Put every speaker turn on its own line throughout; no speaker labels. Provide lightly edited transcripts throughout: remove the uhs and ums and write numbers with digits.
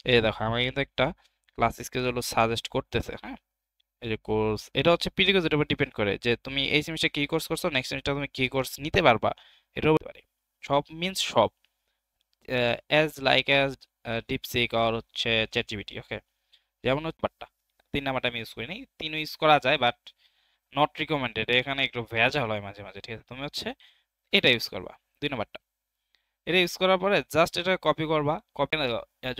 এই দেখো আমাকে কিন্তু একটা ক্লাস স্কেজুল সাজেস্ট করতেছে। হ্যাঁ, এই যে কোর্স, এটা হচ্ছে প্রিরিকোয়েজিটের উপর ডিপেন্ড করে যে তুমি এই সেমিস্টার কি কোর্স করছো, নেক্সট সেমিস্টার তুমি কি কোর্স নিতে পারবা, এটাও বলতে পারে। সব মিন্স সব, অ্যাজ লাইক অ্যাজ ডিপসিক আর হচ্ছে চ্যাটজিপিটি। ওকে, যেমন হচ্ছে বাট্টা, 3 নাম্বারটা আমি ইউজ করি নাই, 3 ইউজ করা যায় বাট নট রিকমেন্ডেড, এখানে একটু ভেজাল হয় মাঝে মাঝে। ঠিক আছে, তুমি হচ্ছে এটা ইউজ করবা, 2 নাম্বারটা। এটা ইউজ করার পরে জাস্ট এটা কপি করবা। কপি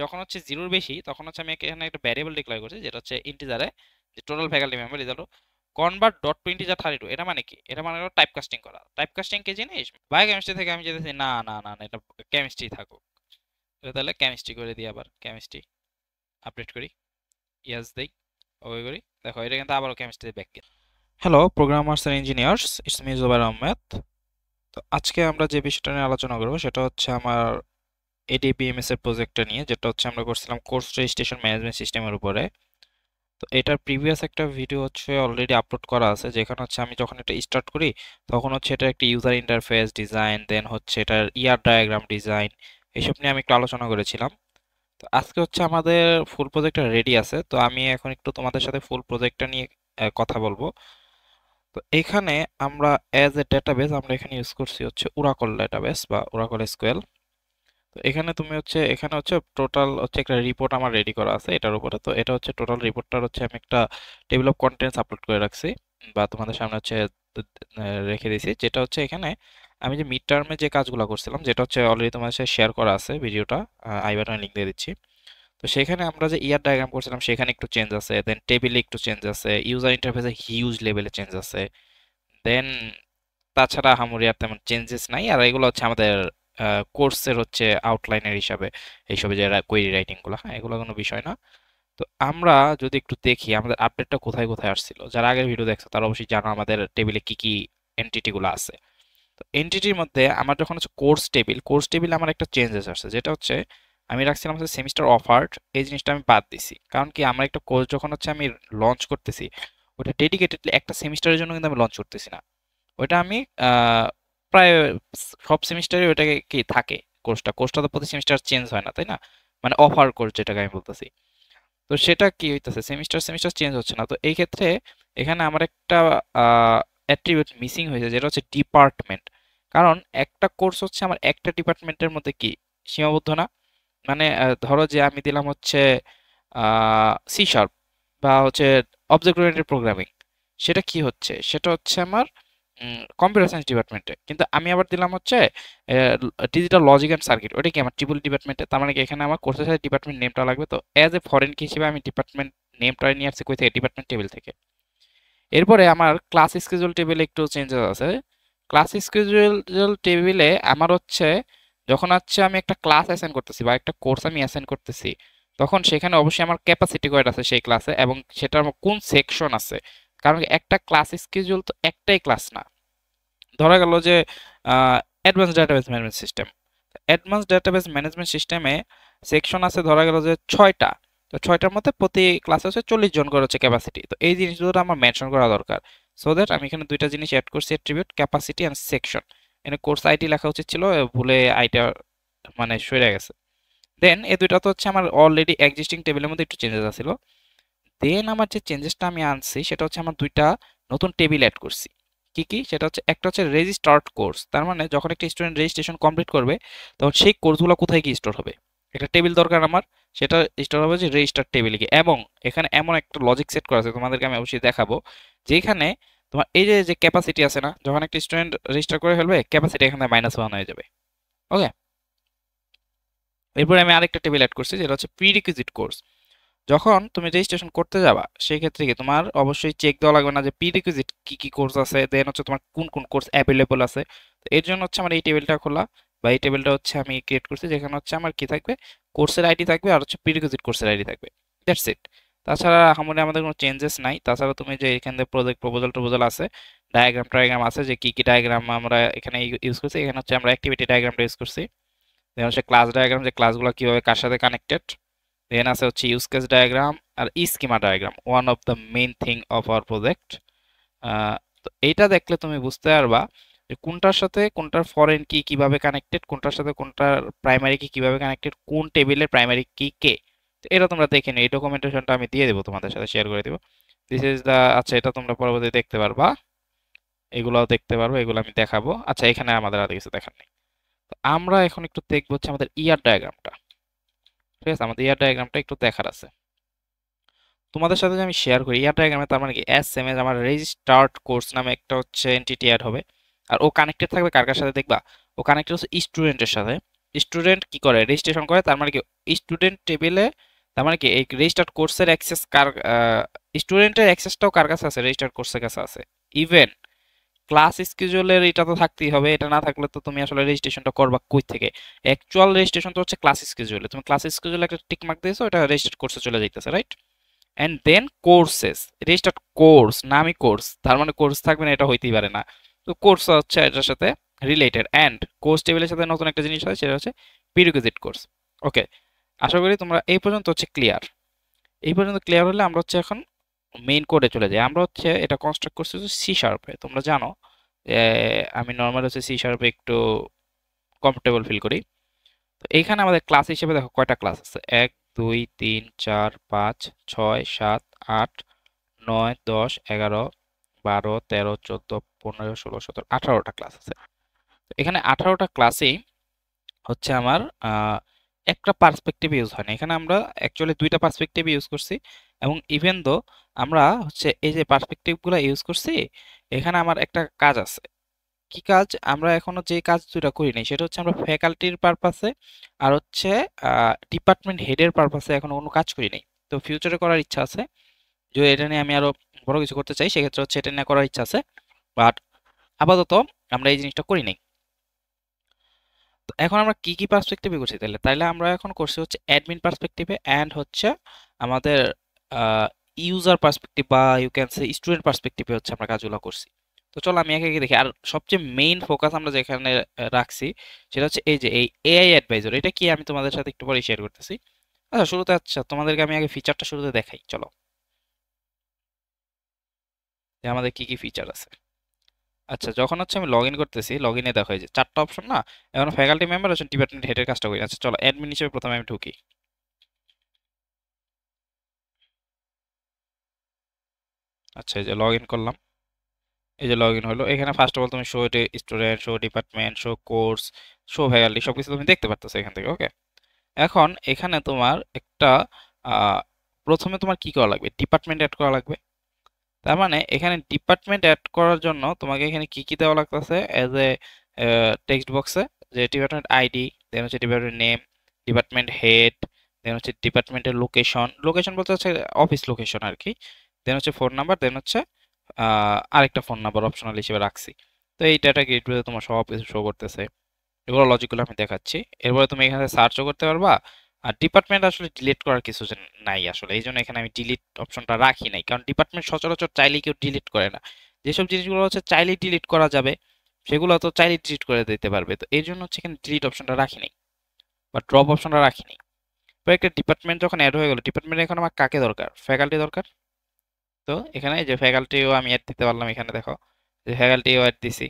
যখন হচ্ছে জিরোর বেশি তখন হচ্ছে আমি এখানে একটা ভ্যারিয়েবল ডিক্লেয়ার করছি যেটা হচ্ছে ইন্টিজারে, যে total faculty member is convert dot to integer 32। এটা মানে কি? এটা মানে হলো টাইপ কাস্টিং করা। টাইপ কাস্টিং কি জিনিস? বায়োকেমিস্ট্রি থেকে আমি যেতেছি না না না না, এটা কেমিস্ট্রি থাকুক। এটা তাহলে কেমিস্ট্রি করে দিই, আবার কেমিস্ট্রি আপডেট করি, ইয়াস দেই, ওকে করি। দেখো এটা কিন্তু আবারও chemistry back. Hello programmers and engineers, it's me Zubair Ahmed. তো আজকে আমরা যে বিষয়টা নিয়ে আলোচনা করবো সেটা হচ্ছে আমার এডিবিএমএস এর প্রজেক্টটা নিয়ে, যেটা হচ্ছে আমরা করছিলাম কোর্স রেজিস্ট্রেশন ম্যানেজমেন্ট সিস্টেমের উপরে। তো এটার প্রিভিয়াস একটা ভিডিও হচ্ছে অলরেডি আপলোড করা আছে, যেখানে হচ্ছে আমি যখন এটা স্টার্ট করি তখন হচ্ছে এটা একটা ইউজার ইন্টারফেস ডিজাইন, দেন হচ্ছে এটার ইয়ার ডায়াগ্রাম ডিজাইন, এসব নিয়ে আমি একটু আলোচনা করেছিলাম। তো আজকে হচ্ছে আমাদের ফুল প্রজেক্টটা রেডি আছে, তো আমি এখন একটু তোমাদের সাথে ফুল প্রজেক্টটা নিয়ে কথা বলবো। তো এখানে আমরা অ্যাজ এ ডেটাবেস আমরা এখানে ইউজ করছি হচ্ছে ওরাকল ডেটাবেস বা ওরাকল এসকিউএল। তো এখানে তুমি হচ্ছে এখানে হচ্ছে টোটাল হচ্ছে একটা রিপোর্ট আমার রেডি করা আছে এটার উপরে। তো এটা হচ্ছে টোটাল রিপোর্টটার হচ্ছে আমি একটা টেবিল অফ কন্টেন্টস আপলোড করে রাখছি বা তোমাদের সামনে হচ্ছে রেখে দিয়েছি, যেটা হচ্ছে এখানে আমি যে মিড টার্মে যে কাজগুলো করছিলাম, যেটা হচ্ছে অলরেডি তোমাদের সাথে শেয়ার করা আছে ভিডিওটা, আই বাটনে লিংক দিয়ে দিচ্ছি। তো সেখানে আমরা যে ইয়ার ডায়াগ্রাম করছিলাম সেখানে একটু চেঞ্জ আছে, দেন টেবিলে একটু চেঞ্জ আছে, ইউজার ইন্টারফেসে হিউজ লেভেলে চেঞ্জ আছে, দেন তাছাড়া আহামরি আর তেমন চেঞ্জেস নাই। আর এগুলো হচ্ছে আমাদের কোর্সের হচ্ছে আউটলাইনের হিসাবে, এইসব যে কোয়েরি রাইটিং গুলো, হ্যাঁ এগুলো কোনো বিষয় না। তো আমরা যদি একটু দেখি আমাদের আপডেটটা কোথায় কোথায় আসছিল, যারা আগের ভিডিও দেখছো তারা অবশ্যই জানো আমাদের টেবিলে কি কি এন্টিটি গুলো আছে। তো এন্টিটির মধ্যে আমার যখন হচ্ছে কোর্স টেবিল আমার একটা চেঞ্জেস আসছে, যেটা হচ্ছে আমি রাখছিলাম হচ্ছে সেমিস্টার অফার্ড, এই জিনিসটা আমি বাদ দিছি। কারণ কি, আমার একটা কোর্স যখন হচ্ছে আমি লঞ্চ করতেছি ওটা ডেডিকেটেডলি একটা সেমিস্টারের জন্য কিন্তু আমি লঞ্চ করতেছি না। ওইটা আমি আহ, প্রায় সব সেমিস্টারে ওইটাকে কি থাকে, কোর্সটা তো প্রতি সেমিস্টার চেঞ্জ হয় না, তাই না? মানে অফার কোর্স যেটাকে আমি বলতেছি। তো সেটা কি হইতেছে, সেমিস্টার সেমিস্টার চেঞ্জ হচ্ছে না। তো এই ক্ষেত্রে এখানে আমার একটা অ্যাট্রিবিউট মিসিং হয়েছে, যেটা হচ্ছে ডিপার্টমেন্ট। কারণ একটা কোর্স হচ্ছে আমার একটা ডিপার্টমেন্টের মধ্যে কি সীমাবদ্ধ না। মানে ধরো যে আমি দিলাম হচ্ছে সি শার্প বা হচ্ছে অবজেক্ট ওরিয়েন্টেড প্রোগ্রামিং, সেটা কি হচ্ছে, সেটা হচ্ছে আমার কম্পিউটার সায়েন্স ডিপার্টমেন্টে। কিন্তু আমি আবার দিলাম হচ্ছে ডিজিটাল লজিক অ্যান্ড সার্কিট, ওটা কি আমার ট্রিপল ডিপার্টমেন্টে। তার মানে কি এখানে আমার কোর্সের সাথে ডিপার্টমেন্ট নেমটা লাগবে। তো অ্যাজ এ ফরেন কি হিসেবে আমি ডিপার্টমেন্ট নেমটা নিয়ে আসছি কই থেকে, ডিপার্টমেন্ট টেবিল থেকে। এরপরে আমার ক্লাস স্কেজুয়াল টেবিলে একটু চেঞ্জেস আছে। ক্লাস স্কেজুয়াল টেবিলে আমার হচ্ছে যখন হচ্ছে আমি একটা ক্লাস অ্যাসাইন করতেছি বা একটা কোর্স আমি অ্যাসাইন করতেছি, তখন সেখানে অবশ্যই আমার ক্যাপাসিটি কয়টা আছে সেই ক্লাসে এবং সেটার কোন সেকশন আছে। কারণ কি, একটা ক্লাস স্কেজুয়াল তো একটাই ক্লাস না। ধরা গেল যে advance database management system, advance database management সিস্টেমে সেকশন আছে ধরা গেল যে 6টা। তো 6টার মধ্যে প্রতি ক্লাসে হচ্ছে 40 জন করে হচ্ছে ক্যাপাসিটি। তো এই জিনিসগুলো আমার মেনশন করা দরকার। সো দ্যাট আমি এখানে দুইটা জিনিস অ্যাড করছি, অ্যাট্রিবিউট ক্যাপাসিটি অ্যান্ড সেকশন। এখানে কোর্স আইডি লেখা উচিত ছিল, ভুলে আইটা মানে সরে গেছে। দেন এই দুইটা তো হচ্ছে আমার অলরেডি এক্সিস্টিং টেবিলের মধ্যে একটু চেঞ্জেস আছিল। দেন আমার যে চেঞ্জেসটা আমি আনছি সেটা হচ্ছে আমার দুইটা নতুন টেবিল অ্যাড করছি। কি কি সেটা হচ্ছে, একটা হচ্ছে রেজিস্টার্ড কোর্স, তার মানে যখন একটা স্টুডেন্ট রেজিস্ট্রেশন কমপ্লিট করবে তখন সেই কোর্সগুলো কোথায় গিয়ে স্টোর হবে, একটা টেবিল দরকার আমার। সেটা স্টোর হবে যে রেজিস্টার্ড টেবিলে গিয়ে। এবং এখানে এমন একটা লজিক সেট করা আছে, তোমাদেরকে আমি অবশ্যই দেখাবো, যেখানে তোমার এই যে যে ক্যাপাসিটি আছে না, যখন একটা স্টুডেন্ট রেজিস্টার করে ফেলবে ক্যাপাসিটি এখানে -1 হয়ে যাবে। ওকে, এরপরে আমি আরেকটা টেবিল অ্যাড করছি যেটা হচ্ছে প্রিরিকুইজিট কোর্স। যখন তুমি রেজিস্ট্রেশন করতে যাবা সেই ক্ষেত্রে কি তোমার অবশ্যই চেক দেওয়া লাগবে না যে প্রিরিকুইজিট কি কি কোর্স আছে, দেন হচ্ছে তোমার কোন কোন কোর্স অ্যাভেলেবল আছে। তো এর জন্য হচ্ছে আমার এই টেবিলটা খোলা বা এই টেবিলটা হচ্ছে আমি ক্রিয়েট করছি, যেখানে হচ্ছে আমার কি থাকবে, কোর্সের আইডি থাকবে আর হচ্ছে প্রিরিকুইজিট কোর্সের আইডি থাকবে। That's it. তাছাড়া আমাদের কোনো চেঞ্জেস নাই। তাছাড়া তুমি যে এখানে প্রজেক্ট প্রপোজাল টপোজাল আছে, ডায়াগ্রাম টায়াগ্রাম আছে, যে কি কি ডায়াগ্রাম আমরা এখানে ইউজ করছি, এখানে হচ্ছে আমরা অ্যাক্টিভিটি ডায়াগ্রামটা ইউজ করছি। দেন হচ্ছে ক্লাস ডায়াগ্রাম, যে ক্লাসগুলো কিভাবে কার সাথে কানেক্টেড। দেন আছে হচ্ছে ইউজ কেস ডায়াগ্রাম আর schema diagram, one of the main thing of our project. তো এইটা দেখলে তুমি বুঝতে পারবা যে কোনটার সাথে কোনটার ফরেন কি কিভাবে কানেক্টেড, কোনটার সাথে কোনটার প্রাইমারি কি কিভাবে কানেক্টেড, কোন টেবিলের প্রাইমারি কি কে। তো এটা তোমরা দেখে নিও, এই ডকুমেন্টেশনটা আমি দিয়ে দেবো, তোমাদের সাথে শেয়ার করে দিব। দিস ইজ দা, আচ্ছা এটা তোমরা পরবর্তীতে দেখতে পারবা, এগুলাও দেখতে পারবো, এগুলো আমি দেখাবো। আচ্ছা এখানে আমাদের আর কিছু দেখার নেই। তো আমরা এখন একটু দেখবো হচ্ছে আমাদের ইয়ার ডায়াগ্রামটা, ঠিক আছে? আমাদের ইয়ার ডায়াগ্রামটা একটু দেখার আছে তোমাদের সাথে, যে আমি শেয়ার করি ইয়ার ডায়াগ্রামে। তার মানে কি, এস এম এস আমার রেজিস্টার্ড কোর্স নামে একটা হচ্ছে এন্টিটি অ্যাড হবে। আর ও কানেক্টেড থাকবে কার কার সাথে দেখবা, ও কানেক্টেড হচ্ছে স্টুডেন্টের সাথে। স্টুডেন্ট কি করে, রেজিস্ট্রেশন করে, তার মানে কি স্টুডেন্ট টেবিলে, তার মানে কি এই রেজিস্টার্ড কোর্সের অ্যাক্সেস কার, স্টুডেন্টের অ্যাক্সেসটাও কার কাছে আছে, রেজিস্টার্ড কোর্সের কাছে আছে। ইভেন ক্লাস স্কেজুলের এটা তো থাকতেই হবে, এটা না থাকলে তো তুমি আসলে রেজিস্ট্রেশনটা করবা কই থেকে? অ্যাকচুয়াল রেজিস্ট্রেশন তো হচ্ছে ক্লাস স্কেজুলে, তুমি ক্লাস স্কেজুলে একটা টিক মার্ক দিয়েছো, এটা রেজিস্টার্ড কোর্সে চলে যাইতেছে, right? And then courses, registered course, নামই কোর্স, তার মানে কোর্স থাকবে না এটা হইতেই পারে না। তো কোর্স হচ্ছে এটার সাথে রিলেটেড, এন্ড কোর্স টেবিলের সাথে নতুন একটা জিনিস হয়, সেটা হচ্ছে প্রিরিকুইজিট কোর্স। ওকে, আশা করি তোমরা এই পর্যন্ত হচ্ছে ক্লিয়ার। এই পর্যন্ত ক্লিয়ার হলে আমরা হচ্ছে এখন মেইন কোডে চলে যাই। আমরা হচ্ছে এটা কনস্ট্রাক্ট করছি হচ্ছে সি শার্পে। তোমরা জানো যে আমি নর্মাল হচ্ছে সি শার্পে একটু কমফোর্টেবল ফিল করি। তো এইখানে আমাদের ক্লাস হিসেবে দেখো কয়টা ক্লাস আছে, 1 2 3 4 5 6 7 8 9 10 11 12 13 14 15 16 17 18টা ক্লাস আছে। তো এখানে 18টা ক্লাসেই হচ্ছে আমার একটা পার্সপেক্টিভ ইউজ হয় না, এখানে আমরা অ্যাকচুয়ালি দুইটা পার্সপেক্টিভ ইউজ করছি। এবং ইভেন দো আমরা হচ্ছে এই যে পার্সপেক্টিভগুলো ইউজ করছি, এখানে আমার একটা কাজ আছে। কি কাজ? আমরা এখনো যে কাজ দুটা করি নাই, সেটা হচ্ছে আমরা ফ্যাকাল্টির পারপাসে আর হচ্ছে ডিপার্টমেন্ট হেডের পারপাসে এখনো কোনো কাজ করি নাই। তো ফিউচারে করার ইচ্ছা আছে, যদি এটা নিয়ে আমি আরো বড় কিছু করতে চাই, সেক্ষেত্রে হচ্ছে এটা নিয়ে করার ইচ্ছা আছে। বাট আপাতত আমরা এই জিনিসটা করি নাই। তো এখন আমরা কি কি পার্সপেক্টিভে করছি, তাহলে তাইলে আমরা এখন করছি হচ্ছে অ্যাডমিন পার্সপেক্টিভে অ্যান্ড হচ্ছে আমাদের ইউজার পার্সপেক্টিভ বা ইউ ক্যান সে স্টুডেন্ট পার্সপেক্টিভে হচ্ছে আমরা কাজগুলো করছি। তো চলো আমি একে একে দেখি। আর সবচেয়ে মেইন ফোকাস আমরা যেখানে রাখছি, সেটা হচ্ছে এই যে এই এআই অ্যাডভাইজার। এটা কি আমি তোমাদের সাথে একটু পরে শেয়ার করতেছি। আচ্ছা শুরুতে, আচ্ছা তোমাদেরকে আমি আগে ফিচারটা শুরুতে দেখাই, চলো, যে আমাদের কি কি ফিচার আছে। আচ্ছা যখন হচ্ছে আমি লগ ইন করতেছি, লগ ইনে দেখো এই যে চারটা অপশন না, এখন ফ্যাকাল্টি মেম্বার হচ্ছে ডিপার্টমেন্ট হেডের কাজটা করি। আচ্ছা চলো অ্যাডমিন হিসেবে প্রথমে আমি ঢুকি। আচ্ছা এই যে লগ ইন করলাম, এই যে লগ ইন হলো। এখানে ফার্স্ট অফ অল তুমি show student, show department, show course, show faculty সবকিছু তুমি দেখতে পারতেছো এখান থেকে। ওকে, এখন এখানে তোমার একটা আহ, প্রথমে তোমার কি করা লাগবে, ডিপার্টমেন্ট অ্যাড করা লাগবে। তার মানে এখানে ডিপার্টমেন্ট অ্যাড করার জন্য তোমাকে এখানে কি কি দেওয়া লাগতেছে এজ এ টেক্সট বক্সে, যে ডিপার্টমেন্ট আইডি, দেন হচ্ছে ডিপার্টমেন্ট নেম, ডিপার্টমেন্ট হেড, দেন হচ্ছে ডিপার্টমেন্টের লোকেশন, লোকেশন বলতে হচ্ছে অফিস লোকেশন আর কি, দেন হচ্ছে ফোন নাম্বার, দেন হচ্ছে আরেকটা ফোন নাম্বার অপশনাল হিসেবে রাখছি। তো এই ডাটা গেটওয়ে তোমার সব কিছু শো করতেছে, এগুলো লজিকগুলো আমি দেখাচ্ছি। এরপরে তুমি এখানে সার্চও করতে পারবা। আর ডিপার্টমেন্ট আসলে ডিলিট করার কিছু নাই আসলে, এই জন্য এখানে আমি ডিলিট অপশনটা রাখি নাই, কারণ ডিপার্টমেন্ট সচরাচর চাইলেই কেউ ডিলিট করে না। যেসব জিনিসগুলো হচ্ছে চাইলেই ডিলিট করা যাবে, সেগুলো তো চাইলেই ডিলিট করে দিতে পারবে, তো এই জন্য হচ্ছে এখানে ডিলিট অপশনটা রাখি নাই বা ড্রপ অপশনটা রাখি নাই। তো একটা ডিপার্টমেন্ট যখন অ্যাড হয়ে গেল, ডিপার্টমেন্ট এখন আমার কাকে দরকার, ফ্যাকাল্টি দরকার। তো এখানে এই যে ফ্যাকাল্টিও আমি অ্যাড দিতে পারলাম, এখানে দেখো যে ফ্যাকাল্টিও অ্যাড দিছি।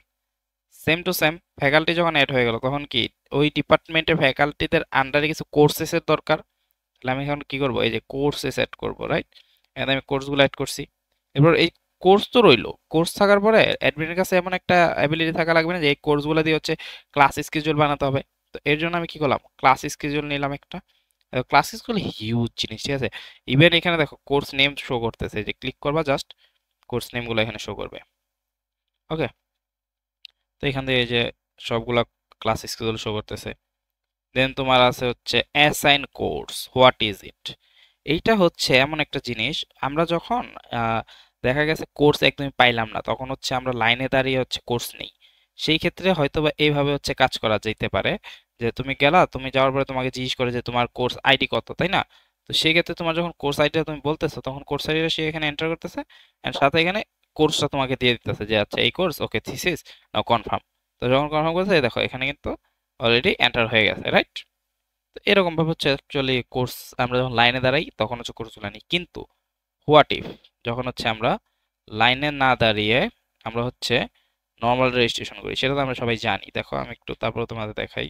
সেম টু সেম ফ্যাকাল্টি যখন অ্যাড হয়ে গেল, তখন কি ওই ডিপার্টমেন্টের ফ্যাকাল্টিদের আন্ডারে কিছু কোর্সেসের দরকার। তাহলে আমি এখন কি করব, এই যে কোর্সেস অ্যাড করব, রাইট? এখানে আমি কোর্সগুলো অ্যাড করছি। এরপর এই কোর্স তো রইলো, কোর্স থাকার পরে অ্যাডমিনের কাছে এমন একটা অ্যাবিলিটি থাকা লাগবে না যে এই কোর্সগুলো দিয়ে হচ্ছে ক্লাস স্কেজুল বানাতে হবে। তো এর জন্য আমি কি করলাম, ক্লাস স্কেজুল নিলাম একটা। ক্লাস স্কেজুল হিউজ জিনিস, ঠিক আছে? ইভেন এখানে দেখো কোর্স নেম শো করতেছে, যে ক্লিক করবা জাস্ট কোর্স নেমগুলো এখানে শো করবে। ওকে, তো এখান থেকে এই যে সবগুলা ক্লাস স্কেজুল শো করতেছে। দেন তোমার আছে হচ্ছে assign course, what is it. এইটা হচ্ছে এমন একটা জিনিস, আমরা যখন আহ, দেখা গেছে কোর্স একদমই পাইলাম না, তখন হচ্ছে আমরা লাইনে দাঁড়িয়ে হচ্ছে কোর্স নেই। সেই ক্ষেত্রে হয়তো বা এইভাবে হচ্ছে কাজ করা যেতে পারে, যে তুমি গেলা, তুমি যাওয়ার পরে তোমাকে জিজ্ঞেস করে যে তোমার কোর্স আইডি কত, তাই না? তো সেই ক্ষেত্রে তোমার যখন কোর্স আইডিটা তুমি বলতেছো, তখন কোর্স আইডিটা সে এখানে এন্টার করতেছে, এন্ড সাথে এখানে কোর্সটা তোমাকে দিয়ে দিতেছে যে আচ্ছা এই কোর্স, ওকে থিসিস নাও কনফার্ম। তো যখন কনফার্ম করছে, এই দেখো এখানে কিন্তু অলরেডি এন্টার হয়ে গেছে, রাইট? তো এরকম ভাবে হচ্ছে অ্যাকচুয়ালি কোর্স, আমরা যখন লাইনে দাঁড়াই তখন হচ্ছে কোর্সগুলো নিই। কিন্তু হোয়াট ইফ যখন হচ্ছে আমরা লাইনে না দাঁড়িয়ে আমরা হচ্ছে নর্মাল রেজিস্ট্রেশন করি, সেটা তো আমরা সবাই জানি। দেখো আমি একটু তারপরে তোমাদের দেখাই।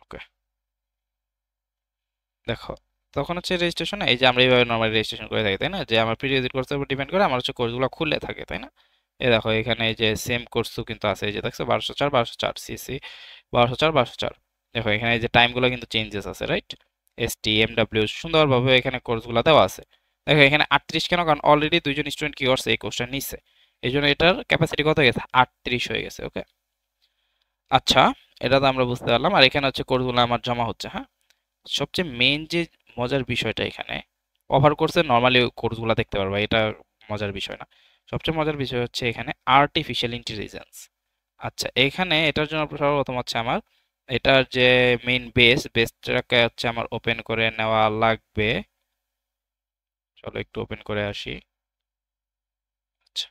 ওকে, দেখো তখন হচ্ছে রেজিস্ট্রেশন এই যে আমরা এইভাবে নরমালি রেজিস্ট্রেশন করে থাকি তাই না, যে আমার প্রিভিয়াস কোর্সের উপর ডিপেন্ড করে আমার হচ্ছে কোর্সগুলো খুলে থাকে তাই না। এই দেখো এখানে এই যে সেম কোর্সও কিন্তু আছে, এই যে দেখছো 1204 1204 সিসি 1204 1204। দেখো এখানে এই যে টাইমগুলো কিন্তু চেঞ্জেস আছে রাইট, এসটি এমডব্লিউ সুন্দরভাবে এখানে কোর্সগুলো দেওয়া আছে। দেখো এখানে 38 কেন, কারণ অলরেডি দুইজন স্টুডেন্ট কি করছে এই কোর্সটা নিচ্ছে, এই জন্য এটার ক্যাপাসিটি কত হয়ে গেছে 38 হয়ে গেছে। ওকে আচ্ছা, এটা তো আমরা বুঝতে পারলাম। আর এখানে হচ্ছে কোর্সগুলো আমার জমা হচ্ছে। হ্যাঁ, সবচেয়ে মেইন যে মজার বিষয়টা এখানে, অফার কোর্সে নর্মালি কোর্সগুলো দেখতে পারবা, এটা মজার বিষয় না। সবচেয়ে মজার বিষয় হচ্ছে এখানে আর্টিফিশিয়াল ইন্টেলিজেন্স। আচ্ছা এখানে এটার জন্য সর্বপ্রথম হচ্ছে আমার এটার যে মেইন বেসটাকে হচ্ছে আমার ওপেন করে নেওয়া লাগবে। চলো একটু ওপেন করে আসি। আচ্ছা,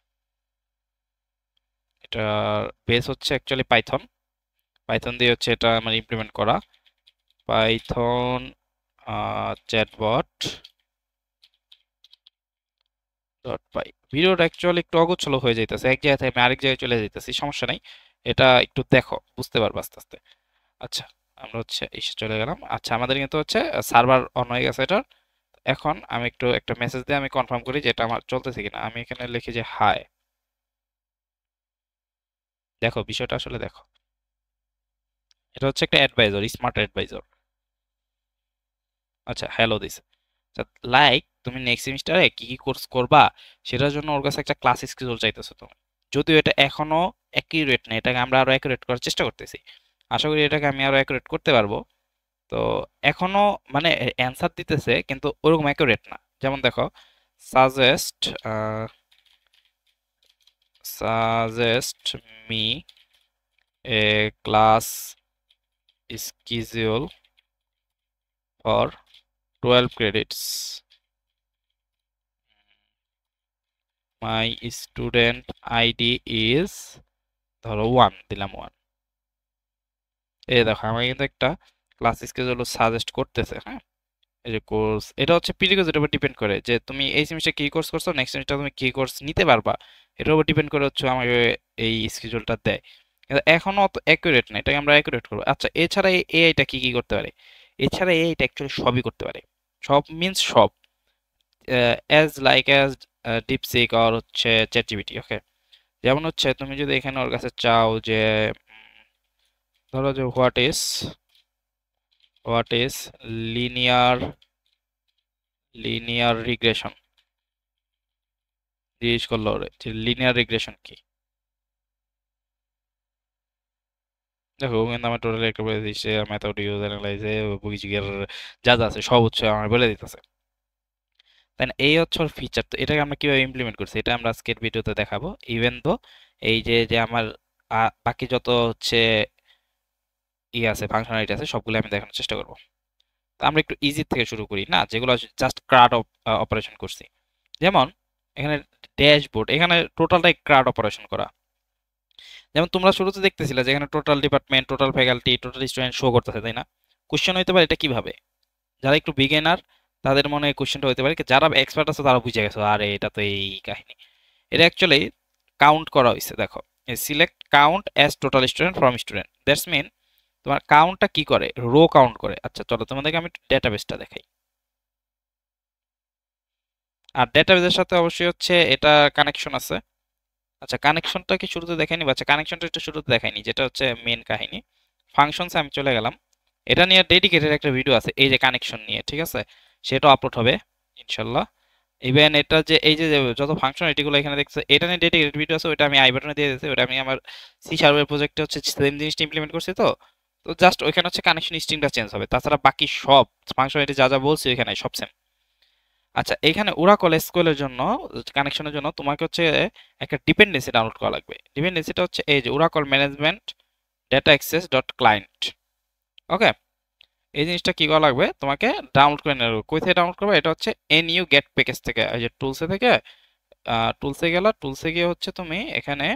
এটার বেস হচ্ছে অ্যাকচুয়ালি পাইথন। পাইথন দিয়ে হচ্ছে এটা আমার ইমপ্লিমেন্ট করা। পাইথন চ্যাটবট ডট পাই। ভিডিওটা অ্যাকচুয়ালি একটু অগোছালো হয়ে যাইতেছে, এক জায়গা থেকে আমি আরেক জায়গায় চলে যাইতেছি, সমস্যা নাই, এটা একটু দেখো বুঝতে পারবো আস্তে আস্তে। আচ্ছা, আমরা হচ্ছে এসে চলে গেলাম। আচ্ছা আমাদের কিন্তু হচ্ছে সার্ভার অন হয়ে গেছে এটার। এখন আমি একটু একটা মেসেজ দিয়ে আমি কনফার্ম করি যে এটা আমার চলতেছে কিনা। আমি এখানে লিখি যে হাই। দেখো বিষয়টা আসলে দেখো, এটা হচ্ছে একটা অ্যাডভাইজর, স্মার্ট অ্যাডভাইজর। আচ্ছা হ্যালো দিস, লাইক তুমি নেক্সট সেমিস্টারে কি কি কোর্স করবা সেটার জন্য ওর কাছে একটা ক্লাস স্কেডিউল চাইতেছো তুমি। যদিও এটা এখনো অ্যাকিউরেট না, এটাকে আমরা আরো অ্যাকুরেট করার চেষ্টা করতেছি। আশা করি এটাকে আমি আরো অ্যাকুরেট করতে পারবো। তো এখনো মানে অ্যান্সার দিতেছে কিন্তু ওরকম অ্যাকুরেট না। যেমন দেখো suggest suggest me a class schedule for 12 credits, my student ID is, ধরো 1 দিলাম 1। এই দেখো আমাকে কিন্তু একটা ক্লাস স্কেজুল সাজেস্ট করতেছে। হ্যাঁ, এই যে কোর্স এটা হচ্ছে প্রিরিকোয়েজিটের উপর ডিপেন্ড করে যে তুমি এই সেমিস্টার কি কোর্স করছো, নেক্সট সেমিস্টার তুমি কি কোর্স নিতে পারবা, এটার উপর ডিপেন্ড করে হচ্ছে আমাকে এই স্কেজুলটা দেয়। কিন্তু এখনো অত অ্যাকুরেট না, এটাকে আমরা অ্যাকুরেট করবো। আচ্ছা এছাড়া এই এআইটা কি কি করতে পারে? এছাড়া এআইটা অ্যাকচুয়ালি সবই করতে পারে। সব মিন্স সব, অ্যাজ লাইক অ্যাজ ডিপসিক আর হচ্ছে চ্যাট জিপিটি। ওকে, যেমন হচ্ছে তুমি যদি এখানে ওর কাছে চাও যে ধরো যে what is linear linear regression, জিজ্ঞেস করলো ওরে যে লিনিয়ার রিগ্রেশন কি। দেখো ও কিন্তু আমার টোটালি একটা বলে দিচ্ছে, মেথড ইউজ অ্যানালাইজে বুঝিগের যা যা আছে সব হচ্ছে আমার বলে দিতেছে। তাই না, এই হচ্ছে ওর ফিচার। তো এটাকে আমরা কিভাবে ইমপ্লিমেন্ট করছি এটা আমরা আজকের ভিডিওতে দেখাবো। ইভেন তো এই যে যে আমার বাকি যত হচ্ছে আছে ফাংশনালিটি আছে সবগুলো আমি দেখানোর চেষ্টা করবো। তো আমরা একটু ইজি থেকে শুরু করি না, যেগুলো জাস্ট ক্রাড অপারেশন করছি। যেমন এখানে ড্যাশবোর্ড, এখানে টোটালটাই ক্রাড অপারেশন করা। যেমন তোমরা শুরুতে দেখতেছিলে যে এখানে total department total faculty total student show করতেছে তাই না। কোশ্চেন হইতে পারে এটা কিভাবে, যারা একটু বিগিনার তাদের মনে কোশ্চেনটা হইতে পারে, যারা এক্সপার্ট আছে তারা বুঝে গেছে আরে এটা তো এই কাহিনী। এটা অ্যাকচুয়ালি কাউন্ট করা হয়েছে। দেখো select count as total student from student, that's mean তোমার কাউন্টটা কি করে, রো কাউন্ট করে। আচ্ছা চলো তোমাদেরকে আমি ডেটাবেসটা দেখাই। আর ডেটাবেসের সাথে অবশ্যই হচ্ছে এটা কানেকশন আছে। আচ্ছা কানেকশনটা কি শুরুতে দেখাইনি? আচ্ছা কানেকশনটা একটু শুরুতে দেখাইনি, যেটা হচ্ছে মেন কাহিনী। ফাংশনসে আমি চলে গেলাম, এটা নিয়ে ডেডিকেটেড একটা ভিডিও আছে এই যে কানেকশন নিয়ে, ঠিক আছে, সেটা আপলোড হবে ইনশাল্লাহ। ইভেন এটা যে এই যে যে যত ফাংশনালিটিগুলো এখানে দেখছো এটা নিয়ে ডেডিকেটেড ভিডিও আছে, ওটা আমি আই বাটনে দিয়ে দিয়েছি। ওটা আমি আমার সি শার্পের প্রজেক্টে হচ্ছে সেম জিনিসটা ইমপ্লিমেন্ট করছি। তো তো জাস্ট ওইখানে হচ্ছে কানেকশন স্ট্রিংটা চেঞ্জ হবে, তাছাড়া বাকি সব ফাংশনালিটি যা যা বলছি ওইখানে সব সেম। আচ্ছা এখানে ওরাকল এসকিউএল এর জন্য কানেকশনের জন্য তোমাকে হচ্ছে একটা ডিপেন্ডেন্সি ডাউনলোড করা লাগবে। ডিপেন্ডেন্সিটা হচ্ছে এই যে Oracle management data access dot client. Okay, এই জিনিসটা কি করা লাগবে, তোমাকে ডাউনলোড করে নেওয়া লাগবে। কই থেকে ডাউনলোড করবে, এটা হচ্ছে এনইউ গেট প্যাকেজ থেকে, এই যে টুলসে থেকে টুলসে গেলা, টুলসে গিয়ে হচ্ছে তুমি এখানে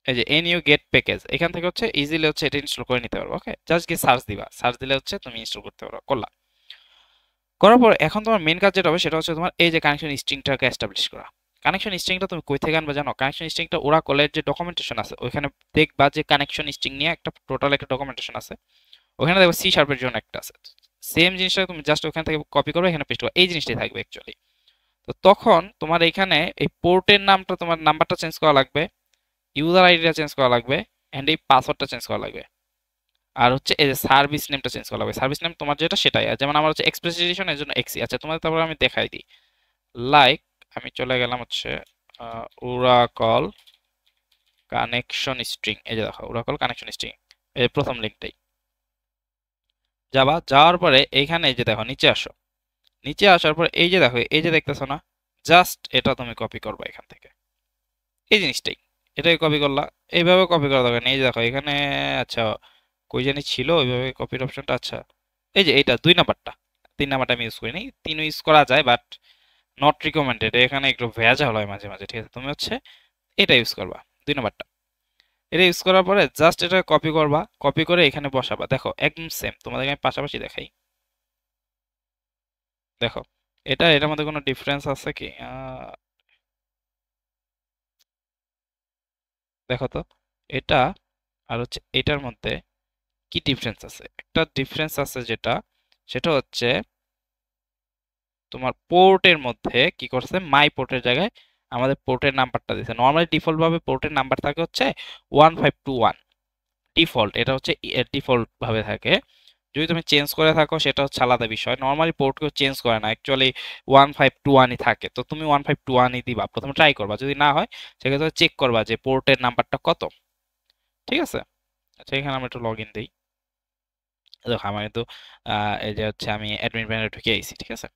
এই যে এনইউ গেট প্যাকেজ, এখান থেকে হচ্ছে ইজিলি হচ্ছে এটা ইনস্টল করে নিতে পারবে। ওকে, জাস্ট গিয়ে সার্চ দিবা, সার্চ দিলে হচ্ছে তুমি ইনস্টল করতে পারবে। করলা, করার পর এখন তোমার মেন কাজ যেটা হবে সেটা হচ্ছে তোমার এই যে কানেকশন স্ট্রিংটাকে এস্টাবলিশ করা। কানেকশন স্ট্রিংটা তুমি কই থেকে আনবে জানো? কানেকশন স্ট্রিংটা ওরাকলের যে ডকুমেন্টেশন আছে ওইখানে দেখবা যে কানেকশন স্ট্রিং নিয়ে একটা টোটাল একটা ডকুমেন্টেশন আছে, ওখানে দেখবা সি শার্পের জন্য একটা আছে। সেম জিনিসটা তুমি জাস্ট ওখান থেকে কপি করবে, এখানে পেস্ট করবে, এই জিনিসটাই থাকবে অ্যাকচুয়ালি। তো তখন তোমার এখানে এই পোর্টের নামটা, তোমার নাম্বারটা চেঞ্জ করা লাগবে, ইউজার আইডিটা চেঞ্জ করা লাগবে, এন্ড এই পাসওয়ার্ডটা চেঞ্জ করা লাগবে। আর হচ্ছে এই যে সার্ভিস নেমটা চেঞ্জ করা লাগবে। সার্ভিস নেম তোমার যেটা সেটাই, আর যেমন আমার হচ্ছে এক্সপ্রেস এডিশন, এর জন্য এক্সি। আচ্ছা তোমাদের তারপর আমি দেখাই দিই। লাইক আমি চলে গেলাম হচ্ছে ওরাকল কানেকশন স্ট্রিং, এই যে দেখো ওরাকল কানেকশন স্ট্রিং, এই প্রথম লিঙ্কটাই যাবা। যাওয়ার পরে এইখানে এই যে দেখো নিচে আসো, নিচে আসার পর এই যে দেখো, এই যে দেখতেছো না, জাস্ট এটা তুমি কপি করবা এখান থেকে, এই জিনিসটাই, এটাই কপি করলা। এইভাবে কপি করা দরকার নেই। এই যে দেখো এখানে, আচ্ছা কই জানি ছিল ওইভাবে কপির অপশনটা, আচ্ছা এই যে এইটা 2 নাম্বারটা, 3 নাম্বারটা আমি ইউজ করি নাই, 3 ইউজ করা যায় বাট নট রিকমেন্ডেড, এখানে একটু ভেজাল হয় মাঝে মাঝে, ঠিক আছে। তুমি হচ্ছে এটা ইউজ করবা, 2 নাম্বারটা। এটা ইউজ করার পরে জাস্ট এটা কপি করবা, কপি করে এখানে বসাবা। দেখো একদম সেম, তোমাদেরকে আমি পাশাপাশি দেখাই। দেখো এটা, এটার মধ্যে কোনো ডিফারেন্স আছে কি? দেখো তো এটা আর হচ্ছে এটার মধ্যে কি ডিফারেন্স আছে? একটা ডিফারেন্স আছে যেটা, সেটা হচ্ছে তোমার পোর্টের মধ্যে কি করছে, মাই পোর্টের জায়গায় আমাদের পোর্টের নাম্বারটা দিয়েছে। নর্মালি ডিফল্ট ভাবে পোর্টের নাম্বার থাকে হচ্ছে 1521, ডিফল্ট, এটা হচ্ছে ডিফল্ট ভাবে থাকে। যদি তুমি চেঞ্জ করে থাকো সেটা হচ্ছে আলাদা বিষয়, নর্মালি পোর্ট কেউ চেঞ্জ করে না, অ্যাকচুয়ালি 1521ই থাকে। তো তুমি 1521ই দিবা, প্রথমে ট্রাই করবা, যদি না হয় সেক্ষেত্রে চেক করবা যে পোর্টের নাম্বারটা কত, ঠিক আছে। আচ্ছা এখানে আমরা একটু লগ ইন দিই। দেখো আমার কিন্তু এই যে হচ্ছে আমি অ্যাডমিন প্যানেলে ঢুকে আইছি, ঠিক আছে।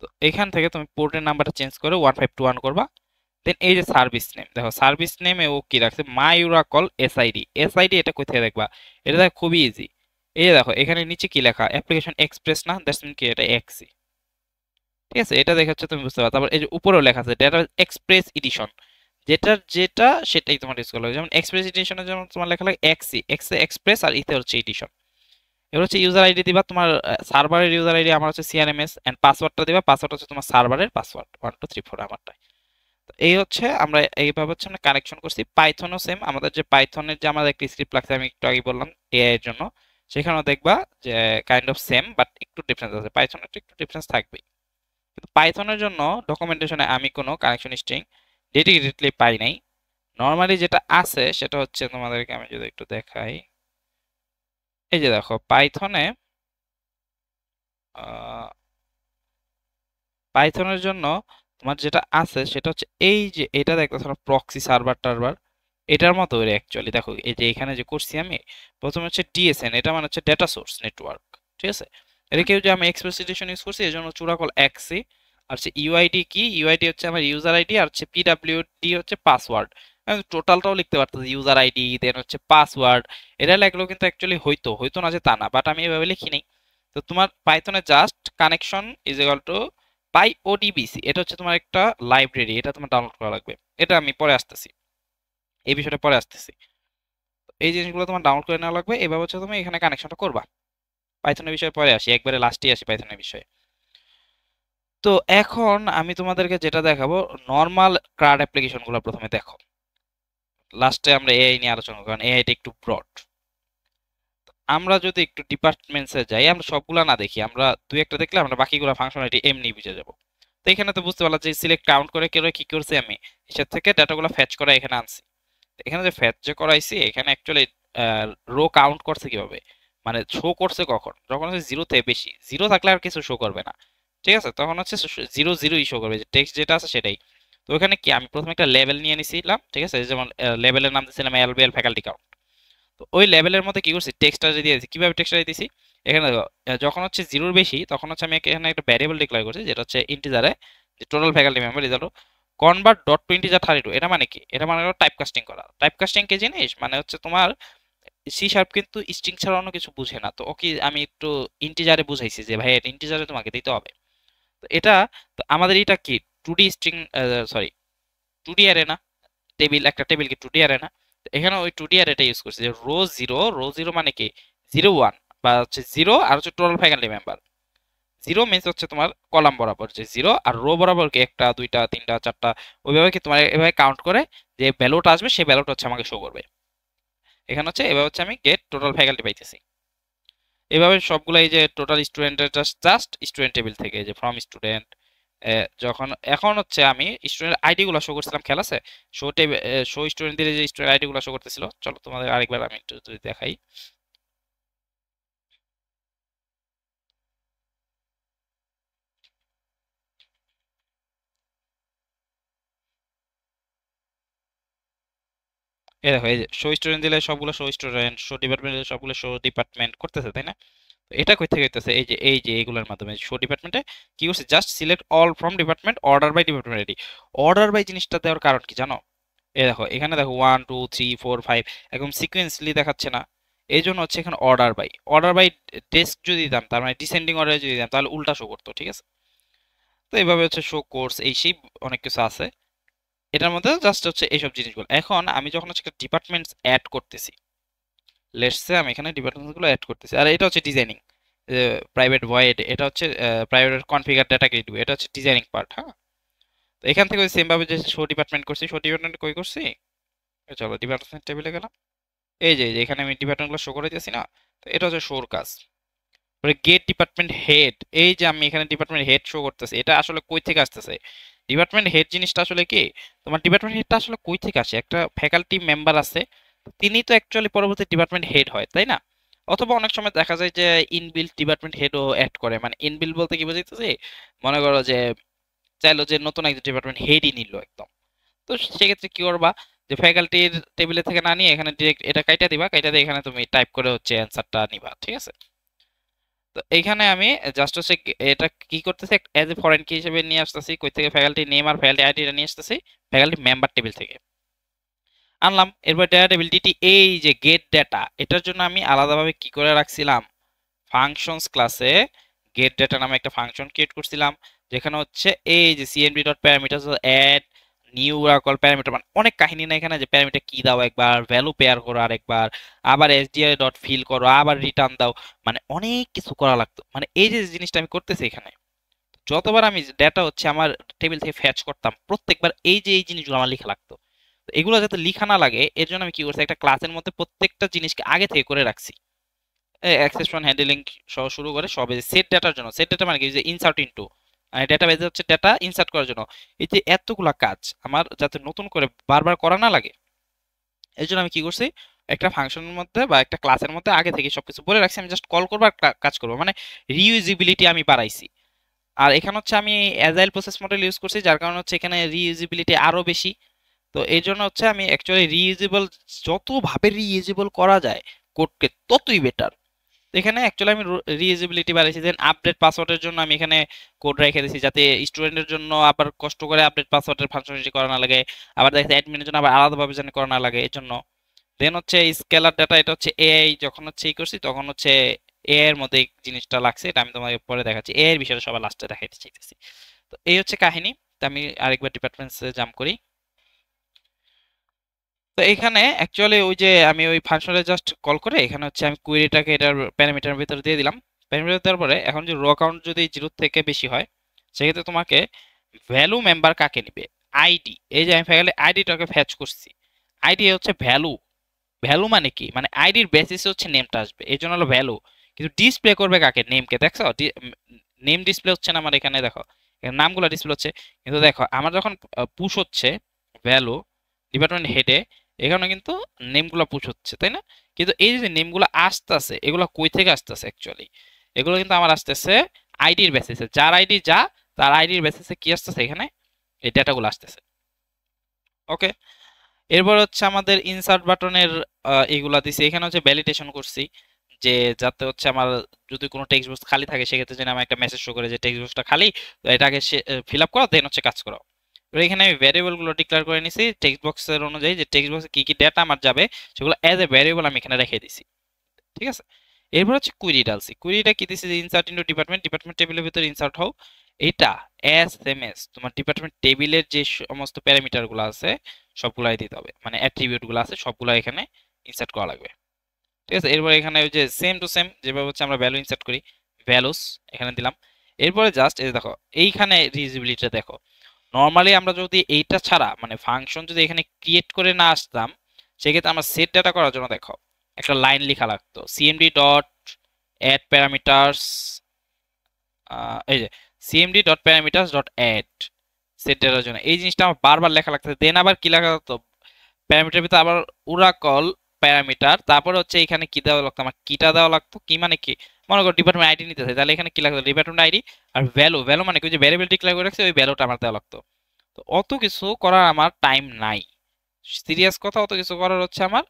তো এখান থেকে তুমি পোর্টের নাম্বারটা চেঞ্জ করে 1521 করবা। দেন এই যে সার্ভিস নেম, দেখো সার্ভিস নেমে ও কি রাখছে, মাই ইউরাকল এসআইডি। এসআইডি এটা কোথায় দেখবা? এটা দেখো খুবই ইজি, এই যে দেখো এখানে নিচে কি লেখা, অ্যাপ্লিকেশন এক্সপ্রেস না, দ্যাটস মিন কি এটা এক্সি, ঠিক আছে। এটা দেখে হচ্ছে তুমি বুঝতে পারো। তারপর এই যে উপরেও লেখা আছে ডেটা এক্সপ্রেস এডিশন, যেটার যেটা সেটাই তোমার ইউজ করা হবে। যেমন এক্সপ্রেস এডিশনের যেমন তোমার লেখা লাগে এক্সি, এক্সে এক্সপ্রেস, আর ইতে হচ্ছে এডিশন। এবার হচ্ছে ইউজার আইডি দিবা, তোমার সার্ভারের ইউজার আইডি, আমার হচ্ছে সিআরএমএস, এন্ড পাসওয়ার্ডটা দিবা, পাসওয়ার্ড হচ্ছে তোমার সার্ভারের পাসওয়ার্ড 1234 আমারটা। তো এই হচ্ছে আমরা এইভাবে হচ্ছে আমরা কানেকশন করছি। পাইথনও সেম, আমাদের যে পাইথনের যে আমাদের একটা স্ক্রিপ্ট লাগছে, আমি একটু আগে বললাম এআই এর জন্য, সেখানেও দেখবা যে কাইন্ড অফ সেম বাট একটু ডিফারেন্স আছে, পাইথনের একটু ডিফারেন্স থাকবেই। কিন্তু পাইথনের জন্য ডকুমেন্টেশনে আমি কোনো কানেকশন স্ট্রিং ডেডিকেটেডলি পাই নাই। নর্মালি যেটা আছে সেটা হচ্ছে, তোমাদেরকে আমি যদি একটু দেখাই, এই যে দেখো পাইথনে, পাইথনের জন্য তোমার যেটা আছে সেটা হচ্ছে এই যে এটা দেখতেছো না, প্রক্সি সার্ভার টার্ভার, এটার মতো অ্যাকচুয়ালি। দেখো এই যে এখানে যে করছি আমি, প্রথমে হচ্ছে ডিএসএন, এটা মানে হচ্ছে ডেটা সোর্স নেটওয়ার্ক, ঠিক আছে। এটা কেউ যে আমি এক্সপ্রেস এডিশন ইউজ করছি, এই জন্য চূড়াকল এক্সি। আর হচ্ছে ইউআইডি কি, ইউআইডি হচ্ছে আমার ইউজার আইডি, আর হচ্ছে পিডাব্লিউডি হচ্ছে পাসওয়ার্ড। আমি টোটালটাও লিখতে পারতাম, ইউজার আইডি দেন হচ্ছে পাসওয়ার্ড, এটা লাগলেও কিন্তু অ্যাকচুয়ালি হইতো, হইতো না যে তা না, বাট আমি এভাবে লিখি নাই। তো তোমার পাইথনে just connection is equal to pyodbc, এটা হচ্ছে তোমার একটা লাইব্রেরি, এটা তোমার ডাউনলোড করা লাগবে। এটা আমি পরে আসতেছি, এই বিষয়টা পরে আসতেছি। তো এই জিনিসগুলো তোমার ডাউনলোড করে নেওয়া লাগবে, এভাবে হচ্ছে তুমি এখানে কানেকশনটা করবা। পাইথনের বিষয়ে পরে আসি, একবারে লাস্টে আসি পাইথনের বিষয়ে। তো এখন আমি তোমাদেরকে যেটা দেখাবো, নর্মাল কার্ড অ্যাপ্লিকেশন গুলো প্রথমে দেখো, লাস্টে আমরা এআই নিয়ে আলোচনা করব, কারণ এআইটা একটু ব্রড। আমরা যদি একটু ডিপার্টমেন্টসে যাই, আমরা সবগুলা না দেখি, আমরা দুই একটা দেখলে আমরা বাকিগুলো ফাংশনালিটি এমনি বুঝে যাব। তো এখানে তো বুঝতে পারলাম যে সিলেক্ট কাউন্ট করে কেউ কি করছে, আমি এসব থেকে ডাটাগুলো ফ্যাচ করে এখানে আনছি। তো এখানে যে ফ্যাচ যে করাইছি, এখানে অ্যাকচুয়ালি রো কাউন্ট করছে কিভাবে, মানে শো করছে কখন, যখন হচ্ছে জিরোতে বেশি, জিরো থাকলে আর কিছু শো করবে না, ঠিক আছে। তখন হচ্ছে জিরো জিরোই শো করবে, যে টেক্সট যেটা আছে সেটাই। তো ওখানে কি আমি প্রথমে একটা লেভেল নিয়ে নিছিলাম, ঠিক আছে, যেমন লেভেলের নাম দিয়েছিলাম এলবিএল ফ্যাকাল্টি কাউন্ট। তো ওই লেভেলের মধ্যে কি করছি, টেক্সটটা দিয়ে দিয়েছি। কিভাবে টেক্সটটা দিয়েছি, এখানে দেখো, যখন হচ্ছে জিরোর বেশি তখন হচ্ছে আমি এখানে একটা ভ্যারিয়েবল ডিক্লেয়ার করছি, যেটা হচ্ছে ইন্টিজারে, যে total faculty member is convert dot to integer 32। এটা মানে কি, এটা মানে হলো টাইপ কাস্টিং করা। টাইপ কাস্টিং কি জিনিস, মানে হচ্ছে তোমার সি শার্প কিন্তু স্ট্রিং ছাড়া অন্য কিছু বুঝে না। তো ওকে আমি একটু ইন্টিজারে বুঝাইছি যে ভাই এটা ইন্টিজারে তোমাকে দিতে হবে। তো এটা, তো আমাদের এটা কি 2D string, sorry 2D array না, টেবিল, একটা টেবিল কি 2D অ্যারে না। তো এখানে ওই 2D অ্যারেটা ইউজ করছে, যে রো জিরো, রো জিরো মানে কি 01, বা হচ্ছে জিরো আর হচ্ছে total faculty member. Zero means হচ্ছে তোমার কলাম বরাবর যে জিরো, আর রো বরাবর কি একটা দুইটা তিনটা চারটা, ওইভাবে কি তোমার এভাবে কাউন্ট করে যে ভ্যালুটা আসবে, সেই ভ্যালুটা হচ্ছে আমাকে শো করবে। এখানে হচ্ছে এভাবে হচ্ছে আমি গেট টোটাল ফ্যাকাল্টি পাইতেছি। এভাবে সবগুলো এই যে টোটাল স্টুডেন্টের জাস্ট স্টুডেন্ট টেবিল থেকে এই যে ফ্রম স্টুডেন্ট, যখন এখন হচ্ছে আমি স্টুডেন্ট আইডি গুলো শো করছিলাম, খেয়াল আছে? শো টেবিল, শো স্টুডেন্টদের যে স্টুডেন্ট আইডি গুলো শো করতেছিল, চলো তোমাদের আরেকবার আমি একটু যদি দেখাই। এই দেখো, এই যে শো স্টুডেন্ট দিলে সবগুলো শো স্টুডেন্ট, শো ডিপার্টমেন্ট দিলে সবগুলো শো ডিপার্টমেন্ট করতেছে, তাই না? তো এটা কই থেকে হইতেছে? এই যে এইগুলোর মাধ্যমে শো ডিপার্টমেন্টে কি করছে, just select all from department, order by department ID. Order by জিনিসটা দেওয়ার কারণ কি জানো? এই দেখো, এখানে দেখো 1 2 3 4 5 একদম সিকোয়েন্সলি দেখাচ্ছে না? এই জন্য হচ্ছে এখানে order by. Order by desc যদি দিতাম, তার মানে ডিসেন্ডিং অর্ডারে যদি দিতাম, তাহলে উল্টা শো করতো, ঠিক আছে? তো এইভাবে হচ্ছে শো কোর্স, এই সেই অনেক কিছু আছে এটার মধ্যে, জাস্ট হচ্ছে এইসব জিনিসগুলো। এখন আমি যখন হচ্ছে একটা ডিপার্টমেন্টস অ্যাড করতেছি, লেটস সে আমি এখানে ডিপার্টমেন্টস গুলো অ্যাড করতেছি, আর এটা হচ্ছে ডিজাইনিং, প্রাইভেট ভয়েড, এটা হচ্ছে প্রাইভেট কনফিগার ডাটা কে দিবে, এটা হচ্ছে ডিজাইনিং পার্ট। হ্যাঁ, তো এখান থেকে সেম ভাবে যে শো ডিপার্টমেন্ট করছি, শো ডিপার্টমেন্ট কই করছি, চলো ডিপার্টমেন্ট টেবিলে গেলাম। এই যে এখানে আমি ডিপার্টমেন্ট গুলো শো করে দিয়েছি না? তো এটা হচ্ছে শোর কাজ। গেট ডিপার্টমেন্ট হেড, এই যে আমি এখানে ডিপার্টমেন্ট হেড শো করতেছি, এটা আসলে কই থেকে আসতেছে? ডিপার্টমেন্ট হেড জিনিসটা আসলে কি, তোমার ডিপার্টমেন্ট হেডটা আসলে কই থেকে আসে? একটা ফ্যাকাল্টি মেম্বার আছে, তিনি তো অ্যাকচুয়ালি পরবর্তী ডিপার্টমেন্ট হেড হয়, তাই না? অথবা অনেক সময় দেখা যায় যে ইনবিল্ট ডিপার্টমেন্ট হেডও অ্যাড করে, মানে ইনবিল্ট বলতে কি বোঝাইতেছে, মনে করো যে চাইলো যে নতুন একজন ডিপার্টমেন্ট হেডই নিল একদম, তো সেক্ষেত্রে কি করবা, যে ফ্যাকাল্টির টেবিলে থেকে না নিয়ে এখানে ডিরেক্ট এটা কাইটা দিবা, কাইটা দিয়ে এখানে তুমি টাইপ করে হচ্ছে অ্যান্সারটা নিবা, ঠিক আছে? তো এইখানে আমি জাস্ট হচ্ছে এটা কি করতেছি, এজ এ ফরেন কি হিসেবে নিয়ে আসতেছি, কই থেকে, ফ্যাকাল্টি নেম আর ফ্যাকাল্টি আইডিটা নিয়ে আসতেছি ফ্যাকাল্টি মেম্বার টেবিল থেকে আনলাম। এরপর ডেটা টেবিল ডিটি, এই যে গেট ডেটা, এটার জন্য আমি আলাদাভাবে কি করে রাখছিলাম, ফাংশনস ক্লাসে গেট ডেটা নামে একটা ফাংশন ক্রিয়েট করছিলাম, যেখানে হচ্ছে এই যে CMD dot parameter add new oracle parameter, মানে অনেক কাহিনী না এখানে, যে প্যারামিটার কি দাও একবার, ভ্যালু পেয়ার করো আরেকবার, আবার এসডিআই ডট ফিল করো, আবার রিটার্ন দাও, মানে অনেক কিছু করা লাগতো। মানে এই যে জিনিসটা আমি করতেছি এখানে, যতবার আমি ডেটা হচ্ছে আমার টেবিল থেকে ফ্যাচ করতাম, প্রত্যেকবার এই যে এই জিনিসগুলো আমার লেখা লাগতো। তো এগুলো যাতে লিখা না লাগে, এর জন্য আমি কি করছি, একটা ক্লাসের মধ্যে প্রত্যেকটা জিনিসকে আগে থেকে করে রাখছি, অ্যাক্সেপশন হ্যান্ডলিং সহ শুরু করে সব। সেট ডাটার জন্য, সেট ডাটা মানে কি, যে ইনসার্ট ইনটু, ডেটাবেজে হচ্ছে ডেটা ইনসার্ট করার জন্য, এই যে এতগুলা কাজ আমার যাতে নতুন করে বারবার করা না লাগে, এই জন্য আমি কি করছি, একটা ফাংশনের মধ্যে বা একটা ক্লাসের মধ্যে আগে থেকে সবকিছু বলে রাখছি, আমি জাস্ট কল করবো আর কাজ করবো, মানে রিইউজিবিলিটি আমি বাড়াইছি। আর এখানে হচ্ছে আমি অ্যাজাইল প্রসেস মডেল ইউজ করছি, যার কারণে হচ্ছে এখানে রিইউজিবিলিটি আরো বেশি। তো এই জন্য হচ্ছে আমি অ্যাকচুয়ালি রিইউজেবল, যতভাবে রিইউজেবল করা যায় কোডকে, ততই বেটার। এখানে অ্যাকচুয়ালি আমি রিইউজেবিলিটি বাড়াইছি। দেন আপডেট পাসওয়ার্ডের জন্য আমি এখানে কোড রেখে দিয়েছি, যাতে স্টুডেন্টের জন্য আবার কষ্ট করে আপডেট পাসওয়ার্ডের ফাংশনালিটি করা না লাগে, আবার দেখা যায় অ্যাডমিনের জন্য আবার আলাদাভাবে যেন করা না লাগে, এর জন্য। দেন হচ্ছে স্কেলার ডাটা, এটা হচ্ছে এআই, যখন হচ্ছে ই করছি তখন হচ্ছে এআই এর মধ্যে এই জিনিসটা লাগছে, এটা আমি তোমাকে পরে দেখাচ্ছি, এআই এর বিষয়টা সবার লাস্টে দেখাইতে চাইতেছি। তো এই হচ্ছে কাহিনী। তো আমি আরেকবার ডিপার্টমেন্টসে জাম্প করি। তো এখানে অ্যাকচুয়ালি ওই যে আমি ওই ফাংশনে জাস্ট কল করে এখানে হচ্ছে আমি কুয়েরিটাকে এটার প্যারামিটারের ভিতরে দিয়ে দিলাম। প্যারামিটার দেওয়ার পরে এখন যে রো কাউন্ট যদি 0 থেকে বেশি হয়, সেক্ষেত্রে তোমাকে ভ্যালু মেম্বার কাকে নিবে, আইডি, এই যে আমি ফ্যাকাল্টি আইডিটাকে ফ্যাচ করছি, আইডি হচ্ছে ভ্যালু। ভ্যালু মানে কি, মানে আইডির বেসিসে হচ্ছে নেমটা আসবে, এই জন্য হলো ভ্যালু। কিন্তু ডিসপ্লে করবে কাকে, নেমকে, দেখছো? নেম ডিসপ্লে হচ্ছে না আমার এখানে, দেখো এখানে নামগুলো ডিসপ্লে হচ্ছে, কিন্তু দেখো আমার যখন পুশ হচ্ছে ভ্যালু ডিপার্টমেন্ট হেডে, এখানে কিন্তু নেমগুলো পুশ হচ্ছে, তাই না? কিন্তু এই যে নেমগুলো আসতেছে, এগুলো কই থেকে আসতেছে অ্যাকচুয়ালি, এগুলো কিন্তু আমার আসতেছে আইডির বেসিসে, যার আইডি যা, তার আইডির বেসিসে কি আসতেছে এখানে, এই ডেটাগুলো আসতেছে। ওকে, এরপর হচ্ছে আমাদের ইনসার্ট বাটনের এইগুলা দিছি, এখানে হচ্ছে ভ্যালিডেশন করছি, যে যাতে হচ্ছে আমার যদি কোনো টেক্সট বক্স খালি থাকে, সেক্ষেত্রে যেন আমার একটা মেসেজ শো করে যে টেক্সট বক্সটা খালি, তো এটাকে ফিল আপ করো, দেন হচ্ছে কাজ করো। এবার এখানে আমি ভ্যারিয়েবল গুলো ডিক্লেয়ার করে নিছি টেক্সট বক্সের অনুযায়ী, যে টেক্সট বক্সে কি কি ডেটা আমার যাবে সেগুলো এজ এ ভ্যারিয়েবল আমি এখানে রেখে দিছি, ঠিক আছে? এরপর হচ্ছে কুইরি ডালছি, কুইরিটা কি দিছি, যে ইনসার্ট ইনটু ডিপার্টমেন্ট, ডিপার্টমেন্ট টেবিলের ভিতরে ইনসার্ট হও। এটা এস এম এস তোমার ডিপার্টমেন্ট টেবিলের যে সমস্ত প্যারামিটার গুলো আছে সবগুলাই দিতে হবে, মানে অ্যাট্রিবিউট গুলো আছে সবগুলো এখানে ইনসার্ট করা লাগবে, ঠিক আছে? এরপর এখানে ওই যে সেম টু সেম যেভাবে হচ্ছে আমরা ভ্যালু ইনসার্ট করি, ভ্যালুস এখানে দিলাম। এরপরে জাস্ট এই দেখো, এইখানে রিউজিবিলিটিটা দেখো, নর্মালি আমরা যদি এইটা ছাড়া মানে ফাংশন যদি এখানে ক্রিয়েট করে না আসতাম, সেক্ষেত্রে আমরা সেট ডাটা করার জন্য দেখো একটা লাইন লেখা লাগতো, সিএমডি ডট অ্যাড প্যারামিটারস, এই যে CMD dot parameters dot ad set ডেটার জন্য। এই জিনিসটা আমার বারবার লেখা লাগতেছে। দেন আবার কি লেখা লাগতো, প্যারামিটার ভিতরে আবার উরাকল প্যারামিটার, তারপরে হচ্ছে এখানে কি দেওয়া লাগতো, আমার কিটা দেওয়া লাগতো। কি মানে কি, মনে করো ডিপার্টমেন্ট আইডি নিতে চাই, তাহলে এখানে কি লাগতো, ডিপার্টমেন্ট আইডি আর ভ্যালু। ভ্যালু মানে কি, ওই যে ভ্যারিয়েবল ডিক্লেয়ার করে রাখছে ওই ভ্যালুটা আমার দেওয়া লাগতো। তো অত কিছু করার আমার টাইম নাই, সিরিয়াস কথা, অত কিছু করার হচ্ছে আমার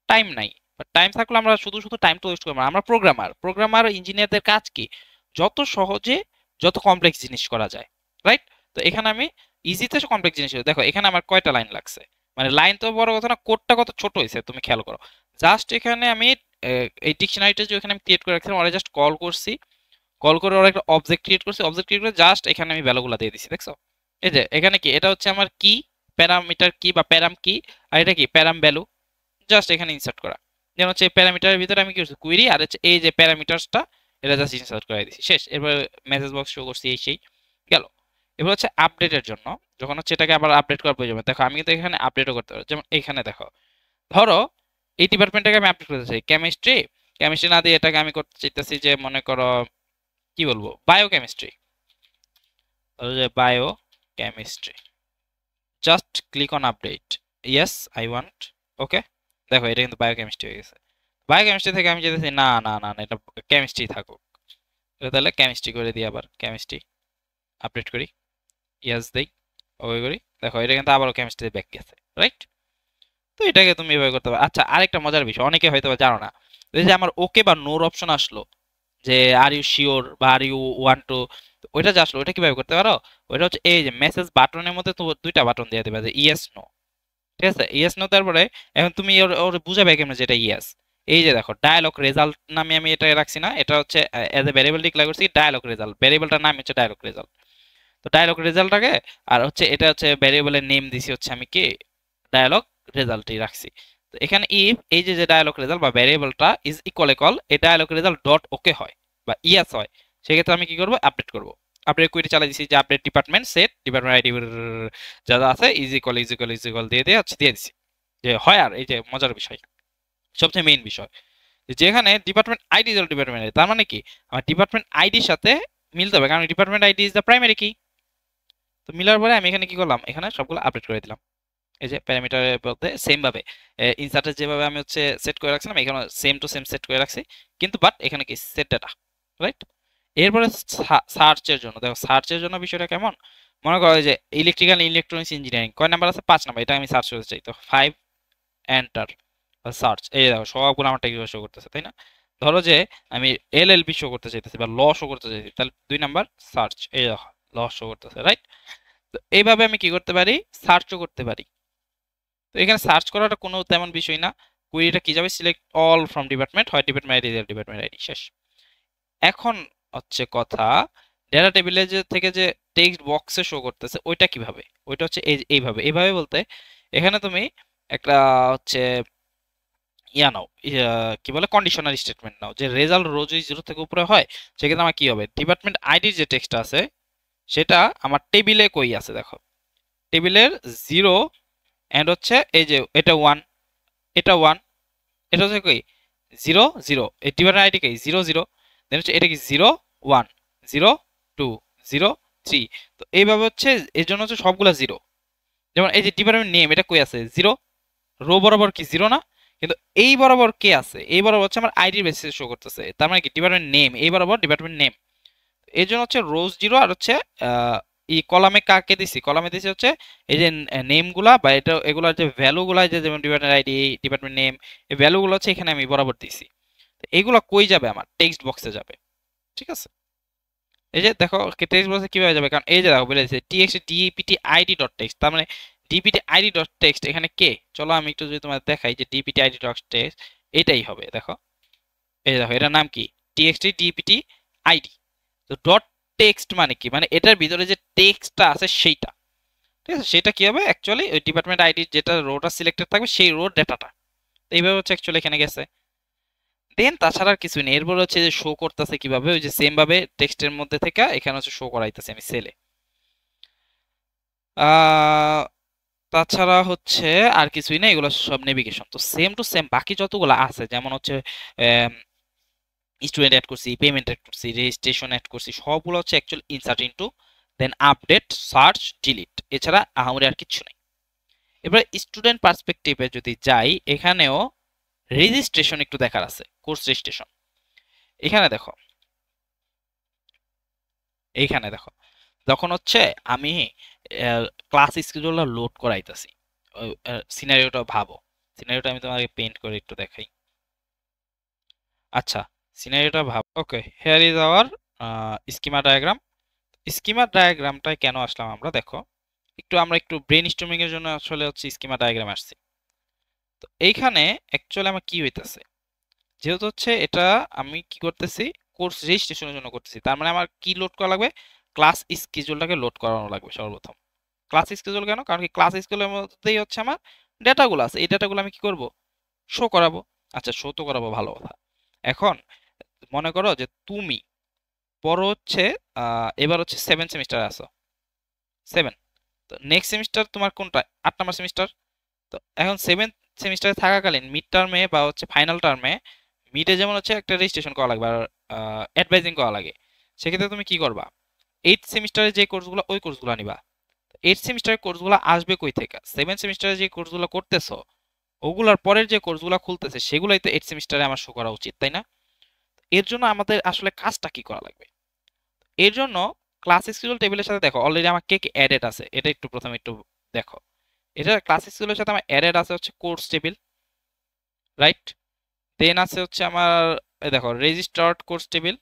টাইম নাই। টাইম থাকলে আমরা শুধু শুধু টাইম তো ওয়েস্ট করবো না। আমরা প্রোগ্রামার, প্রোগ্রামার ইঞ্জিনিয়ারদের কাজ কি, যত সহজে যত কমপ্লেক্স জিনিস করা যায়, রাইট? তো এখানে আমি ইজিতে কমপ্লেক্স জিনিস, দেখো এখানে আমার কয়টা লাইন লাগছে, মানে লাইন তো বড় কথা না, কোডটা কত ছোট হয়েছে তুমি খেয়াল করো। জাস্ট এখানে আমি এই ডিকশনারিটা যে এখানে আমি ক্রিয়েট করে রাখছিলাম, ওরা জাস্ট কল করছি, কল করে ওরা একটা অবজেক্ট ক্রিয়েট করছে, অবজেক্ট ক্রিয়েট করে জাস্ট এখানে আমি ভ্যালুগুলো দিয়ে দিছি, দেখছো? এই যে এখানে কি, এটা হচ্ছে আমার কি, প্যারামিটার কি বা প্যারাম কি, আর এটা কি প্যারাম ভ্যালু, জাস্ট এখানে ইনসার্ট করা। যেমন হচ্ছে প্যারামিটারের ভিতরে আমি কি করছি, কুইরি, আর হচ্ছে এই যে প্যারামিটারসটা এটা জাস্ট ইনসার্ট করে দিছি, শেষ। এরপর মেসেজ বক্স শো করছি, এই সেই গেল। এবার হচ্ছে আপডেটের জন্য, যখন হচ্ছে এটাকে আবার আপডেট করার প্রয়োজন, দেখো আমি কিন্তু এখানে আপডেটও করতে পারি। যেমন এখানে দেখো, ধরো এই ডিপার্টমেন্টটাকে আমি আপডেট করতে চাই, কেমিস্ট্রি, কেমিস্ট্রি না দিয়ে এটাকে আমি করতে চাইতেছি যে মনে করো কি বলবো, বায়োকেমিস্ট্রি, যে biochemistry, just click on update, yes I want, okay. দেখো এটা কিন্তু বায়োকেমিস্ট্রি হয়ে গেছে। বায়োকেমিস্ট্রি থেকে আমি যেতেছি না না না না, এটা কেমিস্ট্রি থাকুক, এটা তাহলে কেমিস্ট্রি করে দিই, আবার কেমিস্ট্রি আপডেট করি, ইয়েস দেই, ওকে করি, দেখো এটা কিন্তু আবারও কেমিস্ট্রি ব্যাক গেছে, রাইট? তো এটাকে তুমি এভাবে করতে পারো। আচ্ছা, আরেকটা মজার বিষয়, অনেকে হয়তো বা জানো না, এই যে আমার ওকে বা নোর অপশন আসলো, যে আর ইউ শিওর বা আর ইউ ওয়ান্ট টু, ওইটা যে আসলো ওইটা কিভাবে করতে পারো, ওইটা হচ্ছে এই যে মেসেজ বাটনের মধ্যে তো দুইটা বাটন দিয়ে দেবে, যে ইয়েস নো, ঠিক আছে? ইয়েস নো, তারপরে এখন তুমি ওর ওর বুঝাবে কেমন যেটা ইয়েস। এই যে দেখো ডায়ালগ রেজাল্ট নামে আমি এটা রাখছি না, এটা হচ্ছে এজ এ ভ্যারিয়েবল ডিক্লেয়ার করছি ডায়ালগ রেজাল্ট, ভ্যারিয়েবলটার নাম হচ্ছে ডায়ালগ রেজাল্ট। তো ডায়ালগ রেজাল্টটাকে, আর হচ্ছে এটা হচ্ছে ভ্যারিয়েবলের নেম দিছি হচ্ছে আমি কি ডায়ালগ রেজাল্টই রাখছি। তো এখানে ইফ এই যে ডায়ালগ রেজাল্ট বা ভ্যারিয়েবলটা ইজ ইকুয়াল এই ডায়ালগ রেজাল্ট ডট ওকে হয় বা ইয়েস হয়, সেক্ষেত্রে আমি কি করব, আপডেট করব। আপডেট কুইরি চালাই দিছি, যে update department set department ID যা যা আছে ইজ ইকুয়াল দিয়ে দিয়ে হচ্ছে দিয়ে দিছি, যে হয়। আর এই যে মজার বিষয়, সবচেয়ে মেইন বিষয়, যেখানে department ID is department ID, তার মানে কি আমার ডিপার্টমেন্ট আইডির সাথে মিলতে হবে, কারণ department ID is the primary কি। তো মিলার পরে আমি এখানে কি করলাম, এখানে সবগুলো আপডেট করে দিলাম। এই যে প্যারামিটারের মধ্যে সেম ভাবে ইনসার্টে যেভাবে আমি হচ্ছে সেট করে রাখছিলাম, এখানে সেম টু সেম সেট করে রাখছি, কিন্তু বাট এখানে কি সেট ডাটা, রাইট? এরপরে সার্চের জন্য, দেখো সার্চের জন্য বিষয়টা কেমন, মনে করো যে ইলেকট্রিক্যাল ইলেকট্রনিক্স ইঞ্জিনিয়ারিং কয় নাম্বার আছে, 5 নাম্বার, এটা আমি সার্চ করতে চাই, তো 5 এন্টার সার্চ, এই দেখো সবগুলো আমার টেক্সট শো করতেছে, তাই না? ধরো যে আমি এলএলবি শো করতে চাইতেছি বা ল শো করতে চাইছি, তাহলে 2 নাম্বার সার্চ, এই দেখো ল শো করতেছে, রাইট? তো এইভাবে আমি কি করতে পারি, সার্চও করতে পারি। তো এখানে সার্চ করাটা কোনো তেমন বিষয় না, কুইরিটা কি যাবে, সিলেক্ট অল ফ্রম ডিপার্টমেন্ট, হয় ডিপার্টমেন্ট আইডি ডিপার্টমেন্ট আইডি, শেষ। এখন হচ্ছে কথা, ডেটা টেবিলে যে থেকে যে টেক্সট বক্সে শো করতেছে ওইটা কিভাবে, ওইটা হচ্ছে এইভাবে, এইভাবে বলতে এখানে তুমি একটা হচ্ছে নাও, কি বলে কন্ডিশনাল স্টেটমেন্ট নাও, যে রেজাল্ট রোজ 0 থেকে উপরে হয়, সেক্ষেত্রে আমার কি হবে, ডিপার্টমেন্ট আইডির যে টেক্সট আছে সেটা আমার টেবিলে কই আছে, দেখো টেবিলের 0 এন্ড হচ্ছে এই যে এটা 1, এটা 1, এটা হচ্ছে কি 0 0, এই ডিপার্টমেন্ট আইডি কি 0 0, দেন হচ্ছে এটা কি 0 1 0 2 0 3। তো এইভাবে হচ্ছে এর জন্য হচ্ছে সবগুলা 0। যেমন এই যে ডিপার্টমেন্ট নেম এটা কই আছে 0, রো বরাবর কি 0 না, কিন্তু এই বরাবর কে আছে, এই বরাবর হচ্ছে আমার আইডির বেসিসে শো করতেছে, তার মানে কি ডিপার্টমেন্ট নেম, এই বরাবর ডিপার্টমেন্ট নেম। এই জন্য হচ্ছে রোজ 0, আর হচ্ছে এই কলামে কাকে দিছি, কলামে দিছি হচ্ছে এই যে নেম গুলা বা এটা এগুলার যে ভ্যালু গুলা, যে যেমন ডিপার্টমেন্ট আইডি ডিপার্টমেন্ট নেম, এই ভ্যালু গুলো হচ্ছে এখানে আমি বরাবর দিছি। এইগুলা কই যাবে, আমার টেক্সট বক্সে যাবে, ঠিক আছে? এই যে দেখো টেক্সট বক্সে কিভাবে যাবে, কারণ এই যে দেখো বলে দিয়েছে txt dpt id dot text, তার মানে dpt id ডট টেক্সট এখানে কে, চলো আমি একটু যদি তোমাদের দেখাই যে dpt id ডট টেক্সট এটাই হবে, দেখো এই দেখো এটার নাম কি txt dpt id। তো ডট টেক্সট মানে কি, মানে এটার ভিতরে যে টেক্সটটা আছে সেইটা, ঠিক আছে? সেটা কি হবে অ্যাকচুয়ালি ওই ডিপার্টমেন্ট আইডি যেটা রোটা সিলেক্টেড থাকবে সেই রো ডেটাটা, এইভাবে হচ্ছে অ্যাকচুয়ালি এখানে গেছে। দেন তাছাড়া আর কিছু নেই। এরপর হচ্ছে যে শো করতেছে কিভাবে, ওই যে সেম ভাবে টেক্সটের মধ্যে থেকে এখানে হচ্ছে শো করাইতেছে আমি সেলে। তাছাড়া হচ্ছে আর কিছুই না, এগুলো সব নেভিগেশন। তো সেম টু সেম বাকি যতগুলো আছে, যেমন হচ্ছে স্টুডেন্ট অ্যাড করছি, পেমেন্ট অ্যাড করছি, রেজিস্ট্রেশন অ্যাড করছি, সবগুলো হচ্ছে অ্যাকচুয়ালি ইনসার্ট ইনটু, দেন আপডেট, সার্চ, ডিলিট, এছাড়া আহামরি আর কিচ্ছু নেই। এবার স্টুডেন্ট পার্সপেক্টিভে যদি যাই, এখানেও রেজিস্ট্রেশন একটু দেখার আছে, কোর্স রেজিস্ট্রেশন। এখানে দেখো, এইখানে দেখো, যখন হচ্ছে আমি ক্লাস স্কেডিউলার লোড করাইতেছি, সিনারিওটা ভাবো, সিনারিওটা আমি তোমাকে পেইন্ট করে একটু দেখাই। আচ্ছা, সিনারিওটা ভাব, okay, here is our schema diagram. Schema ডায়াগ্রামটায় কেন আসলাম আমরা, দেখো একটু, আমরা একটু ব্রেন স্টর্মিং এর জন্য আসলে হচ্ছে স্কিমা ডায়াগ্রাম আসছি। তো এইখানে অ্যাকচুয়ালি আমার কি হইতাছে, যেহেতু হচ্ছে এটা আমি কি করতেছি, কোর্স রেজিস্ট্রেশনের জন্য করতেছি, তার মানে আমার কি লোড করা লাগবে, ক্লাস স্কেজুলটাকে লোড করানো লাগবে সর্বপ্রথম। ক্লাস স্কেজুল কেন, কারণ কি ক্লাস স্কেজুলের মধ্যেই হচ্ছে আমার ডেটাগুলো আছে, এই ডেটাগুলো আমি কি করব, শো করাবো। আচ্ছা, শো তো করাবো, ভালো কথা। এখন মনে করো যে তুমি পড়ো হচ্ছে এবার হচ্ছে 7 সেমিস্টার আছো, 7, তো নেক্সট সেমিস্টার তোমার কোনটা, 8 নম্বর সেমিস্টার। তো এখন 7 সেমিস্টারে থাকাকালীন মিড টার্মে বা হচ্ছে ফাইনাল টার্মে, মিডে যেমন হচ্ছে একটা রেজিস্ট্রেশন করা লাগবে আর অ্যাডভাইজিং করা লাগে, সেক্ষেত্রে তুমি কি করবা, 8 সেমিস্টারে যে কোর্সগুলো, ওই কোর্সগুলো নিবা। 8 সেমিস্টারের কোর্সগুলো আসবে কই থেকে, 7 সেমিস্টারে যে কোর্সগুলো করতেছো ওগুলার পরের যে কোর্সগুলো খুলতেছে সেগুলাই তো 8 সেমিস্টারে আমার শো করা উচিত, তাই না? এর জন্য আমাদের আসলে কাজটা কি করা লাগবে, এর জন্য ক্লাস শিডিউল টেবিলের সাথে দেখো অলরেডি আমার কে কে অ্যাডেড আছে, এটা একটু প্রথমে একটু দেখো। এটা ক্লাস শিডিউলের সাথে আমার অ্যাডেড আছে হচ্ছে কোর্স টেবিল, রাইট? দেন আছে হচ্ছে আমার, এই দেখো, রেজিস্টার্ড কোর্স টেবিল,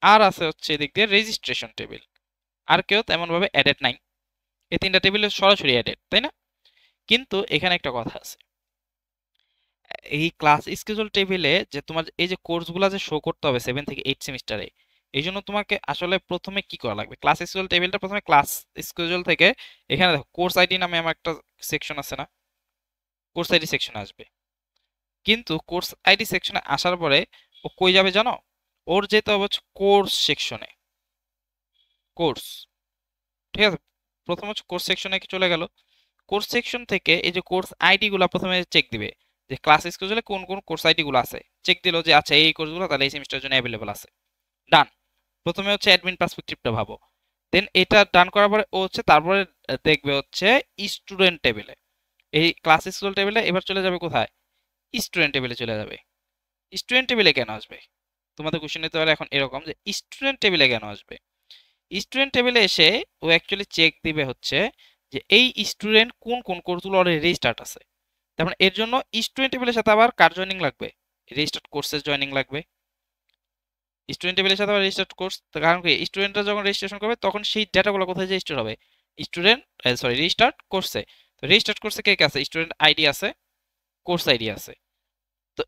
আর আছে হচ্ছে এদিক দিয়ে রেজিস্ট্রেশন টেবিল। আর কেউ তেমন ভাবে অ্যাডেড নাই, এই তিনটা টেবিলে সরাসরি অ্যাডেড, তাই না? কিন্তু এখানে একটা কথা আছে, এই ক্লাস স্কেজুল টেবিলে যে তোমার এই যে কোর্সগুলো যে শো করতে হবে 7 থেকে 8 সেমিস্টারে, এই জন্য তোমাকে আসলে প্রথমে কি করা লাগবে, ক্লাস স্কেজুল টেবিলটা প্রথমে ক্লাস স্কেজুল থেকে, এখানে দেখো কোর্স আইডি নামে আমার একটা সেকশন আছে না, কোর্স আইডি সেকশনে আসবে। কিন্তু কোর্স আইডি সেকশনে আসার পরে ও কই যাবে জানো, ওর যেতে হবে হচ্ছে কোর্স সেকশনে, কোর্স, ঠিক আছে? প্রথম হচ্ছে কোর্স সেকশনে কি চলে গেল, কোর্স সেকশন থেকে এই যে কোর্স আইডি গুলা প্রথমে চেক দিবে, যে ক্লাস স্কেজুলে কোন কোন কোর্স আইডি গুলো আছে, চেক দিল যে আচ্ছা এই কোর্সগুলো তাহলে এই সেমিস্টারের জন্য অ্যাভেলেবল আছে, ডান। প্রথমে হচ্ছে অ্যাডমিন পার্সপেক্টিভটা ভাবো, দেন এটা ডান করার পরে ও হচ্ছে তারপরে দেখবে হচ্ছে স্টুডেন্ট টেবিলে, এই ক্লাস স্কেজুল টেবিলে এবার চলে যাবে কোথায়, স্টুডেন্ট টেবিলে চলে যাবে। স্টুডেন্ট টেবিলে কেন আসবে, তোমাদের কোশ্চেন নিতে পারে এখন এরকম যে স্টুডেন্ট টেবিলে কেন আসবে, স্টুডেন্ট টেবিলে এসে ও অ্যাকচুয়ালি চেক দিবে হচ্ছে যে এই স্টুডেন্ট কোন কোন কোর্সগুলো অলরেডি রেজিস্টার্ড আছে। তার মানে এর জন্য স্টুডেন্ট টেবিলের সাথে আবার কার জয়েনিং লাগবে, রেজিস্টার্ড কোর্সের জয়েনিং লাগবে। স্টুডেন্ট টেবিলের সাথে আবার রেজিস্টার্ড কোর্স, কারণ কি স্টুডেন্টরা যখন রেজিস্ট্রেশন করবে তখন সেই ডেটাগুলো কোথায় যে স্টোর হবে, স্টুডেন্ট, সরি, রেজিস্টার্ড কোর্সে। তো রেজিস্টার্ড কোর্সে কে কে আছে, স্টুডেন্ট আইডি আছে, কোর্স আইডি আছে, তো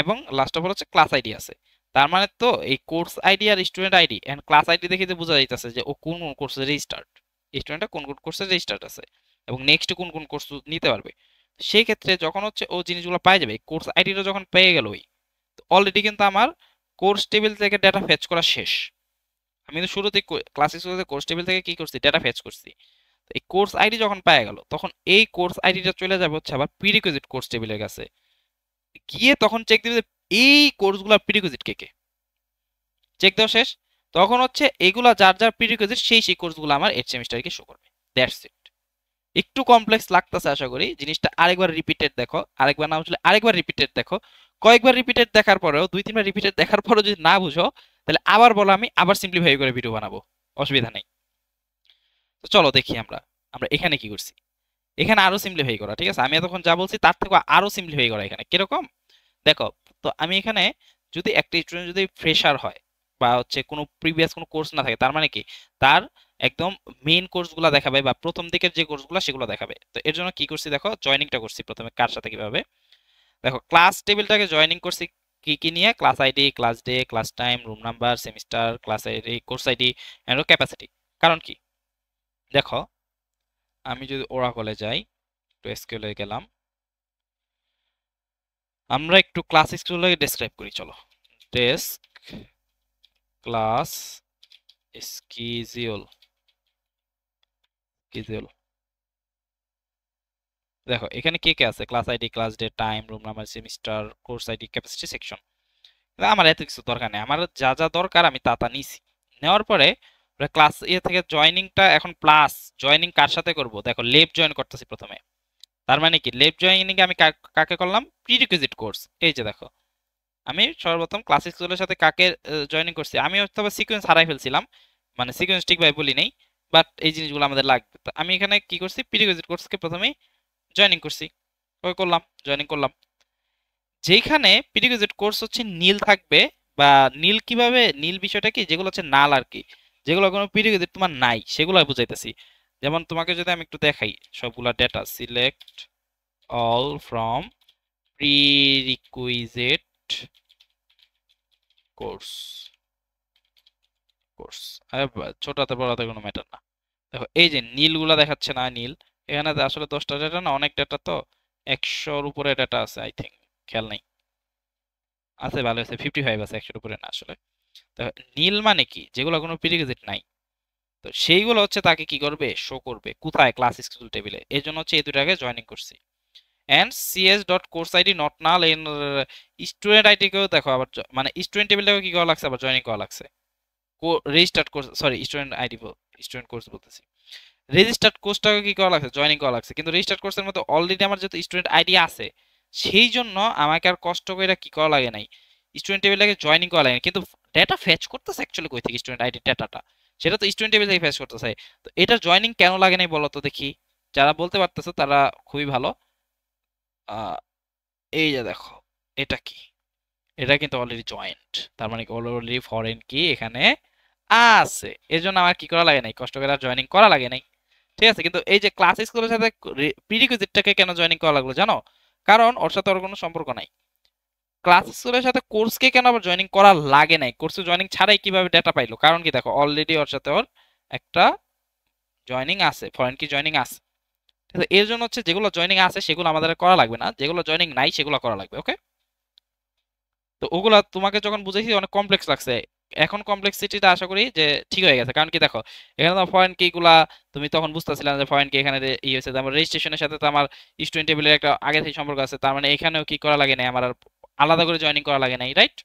এবং লাস্ট অফ অল হচ্ছে ক্লাস আইডি আছে। তার মানে তো এই কোর্স আইডি আর student ID and class ID দেখে যে বোঝা যাইতেছে যে ও কোন কোন কোর্সে রেজিস্টার্ড, স্টুডেন্টটা কোন কোন কোর্সে রেজিস্টার্ড আছে এবং নেক্সট কোন কোন কোর্স নিতে পারবে। সেই ক্ষেত্রে যখন হচ্ছে ও জিনিসগুলো পাই যাবে, কোর্স আইডিটা যখন পেয়ে গেল, অলরেডি কিন্তু আমার কোর্স টেবিল থেকে ডেটা ফেচ করা শেষ। আমি তো শুরুতে ক্লাসে শুরুতে কোর্স টেবিল থেকে কি করছি, ডেটা ফেচ করছি। তো এই কোর্স আইডি যখন পেয়ে গেল তখন এই কোর্স আইডিটা চলে যাবে হচ্ছে আবার প্রিরিকুইজিট কোর্স টেবিলের কাছে, গিয়ে তখন চেক দিবে যে এই কোর্সগুলোর প্রিরিকুইজিট কে কে, চেক দেওয়া শেষ। তখন হচ্ছে এগুলা যার যার প্রিরিকুইজিট সেই সেই কোর্সগুলো আমার 8 সেমিস্টারকে শো করবে, দ্যাটস ইট। একটু কমপ্লেক্স লাগতেছে আশা করি, জিনিসটা আরেকবার রিপিটেড দেখো, আরেকবার না বুঝলে আরেকবার রিপিটেড দেখো, কয়েকবার রিপিটেড দেখার পরেও, 2-3 বার রিপিটেড দেখার পরেও যদি না বুঝো, তাহলে আবার বলো, আমি আবার সিম্পলিফাই করে ভিডিও বানাবো, অসুবিধা নেই। তো চলো দেখি আমরা আমরা এখানে কি করছি, এখানে আরো সিম্পলিফাই করা, ঠিক আছে? আমি এতক্ষণ যা বলছি তার থেকে আরো সিম্পলিফাই করা, এখানে কিরকম দেখো। তো আমি এখানে যদি একটা স্টুডেন্ট যদি ফ্রেশার হয় বা হচ্ছে কোনো প্রিভিয়াস কোনো কোর্স না থাকে, তার মানে কি তার একদম মেইন কোর্সগুলো দেখাবে বা প্রথম দিকের যে কোর্সগুলো সেগুলো দেখাবে। তো এর জন্য কি করছি দেখো, জয়েনিংটা করছি প্রথমে কার সাথে কিভাবে, দেখো ক্লাস টেবিলটাকে জয়েনিং করছি কি কি নিয়ে, class ID, class day, class time, room number, semester, class ID, course ID and capacity. কারণ কি দেখো, আমি যদি ওরাকলে যাই, একটু এসকিউএল এ গেলাম, আমরা একটু ক্লাস স্কুলটাকে ডেসক্রাইব করি, চলো। ডেস্ক ক্লাস স্কিজিউল, স্কিজিউল, দেখো এখানে কে কে আছে, class ID, class day, time, room number, semester, course ID, capacity, section. আমার এত কিছু দরকার নেই, আমার যা যা দরকার আমি তা তা নিছি। নেওয়ার পরে ক্লাস থেকে জয়নিংটা এখন প্লাস জয়নিং কার সাথে করব, দেখো লেফট জয়েন করতেছি প্রথমে। তার মানে কি লেফট জয়েনিং আমি কাকে করলাম, প্রিরিকুইজিট কোর্স। এই যে দেখো আমি সর্বপ্রথম ক্লাসিক স্কুলের সাথে কাকে জয়েনিং করছি, আমি হয়তো সিকোয়েন্স হারাই ফেলছিলাম, মানে সিকোয়েন্স ঠিকভাবে বলি নেই, বাট এই জিনিসগুলো আমাদের লাগবে। তো আমি এখানে কি করছি, প্রিরিকুইজিট কোর্সকে প্রথমে জয়েনিং করছি, ওই করলাম, জয়েনিং করলাম। যেখানে প্রিরিকুইজিট কোর্স হচ্ছে নীল থাকবে, বা নীল কিভাবে, নীল বিষয়টা কি, যেগুলো হচ্ছে নাল আর কি, যেগুলো কোনো প্রিরিকুইজিট তোমার নাই সেগুলো বুঝাইতেছি। যেমন তোমাকে যদি আমি একটু দেখাই সবগুলা data, select all from prerequisite course, course ছোট হাতে বড় হাতে কোনো ম্যাটার না। দেখো এই যে নীলগুলা দেখাচ্ছে না, নীল এখানে আসলে 10টা ডেটা না, অনেক ডেটা, তো 100-র উপরে ডেটা আছে আই থিঙ্ক, খেয়াল নেই, আছে ভালো আছে, 55 আছে, 100-র উপরে না আসলে। তো নীল মানে কি, যেগুলো কোনো প্রিরিকুইজিট নাই, তো সেইগুলো হচ্ছে তাকে কি করবে, শো করবে কোথায়, ক্লাস স্কুল টেবিলে। এই জন্য হচ্ছে এই দুটাকে জয়েনিং করছি। And CS dot course ID not null, and student ID কেও দেখো আবার মানে স্টুডেন্ট টেবিলটাকে কি করা লাগছে, আবার জয়েনিং করা লাগছে। Registered course, sorry student ID, student course বলতেছি, রেজিস্টার্ড কোর্সটাকে কি করা লাগছে, জয়েনিং করা লাগছে। কিন্তু রেজিস্টার্ড কোর্সের মধ্যে অলরেডি আমার যেহেতু স্টুডেন্ট আইডি আছে, সেই জন্য আমাকে আর কষ্ট করে কি করা লাগে নাই, স্টুডেন্ট টেবিলটাকে জয়েনিং করা লাগে না। কিন্তু ডেটা ফেচ করতেছে অ্যাকচুয়ালি কই থেকে, স্টুডেন্ট আইডি ডেটাটা সেটা তো স্টুডেন্ট টেবিল থেকে ফেচ করতেছে। তো এটা জয়েনিং কেন লাগে নাই বলো তো দেখি, যারা বলতে পারতেছো তারা খুবই ভালো। আহ, এই যে দেখো এটা কি, এটা কিন্তু অলরেডি জয়েন্ট, তার মানে অলরেডি ফরেন কি এখানে আছে, এর জন্য আমার কি করা লাগে নাই, কষ্ট করে জয়েনিং করা লাগে নাই। ঠিক আছে, কিন্তু এই যে ক্লাস স্কুলের সাথে প্রিরিকুইজিটটাকে কেন জয়েনিং করা লাগলো জানো, কারণ ওর সাথে ওর কোনো সম্পর্ক নাই। ক্লাস স্কুলের সাথে কোর্সকে কেন আবার জয়েনিং করা লাগে নাই, কোর্সে জয়েনিং ছাড়াই কিভাবে ডেটা পাইলো, কারণ কি দেখো অলরেডি ওর সাথে ওর একটা জয়েনিং আছে, ফরেন কি জয়েনিং আছে। ঠিক আছে, এর জন্য হচ্ছে যেগুলো জয়েনিং আছে সেগুলো আমাদের আর করা লাগবে না, যেগুলো জয়েনিং নাই সেগুলো করা লাগবে। ওকে, তো ওগুলা তোমাকে যখন বুঝাইছি অনেক কমপ্লেক্স লাগছে, এখন কমপ্লেক্সিটিটা আশা করি যে ঠিক হয়ে গেছে। কারণ কি দেখো এখানে তো ফরেন কি গুলা তুমি তখন বুঝতেছিলাম যে ফরেন কি এখানে ই হয়েছে, আমার রেজিস্ট্রেশনের সাথে তো আমার স্টুডেন্ট টেবিলের একটা আগে থেকে সম্পর্ক আছে, তার মানে এখানেও কি করা লাগে নাই, আমার আর আলাদা করে জয়েনিং করা লাগে নাই, রাইট?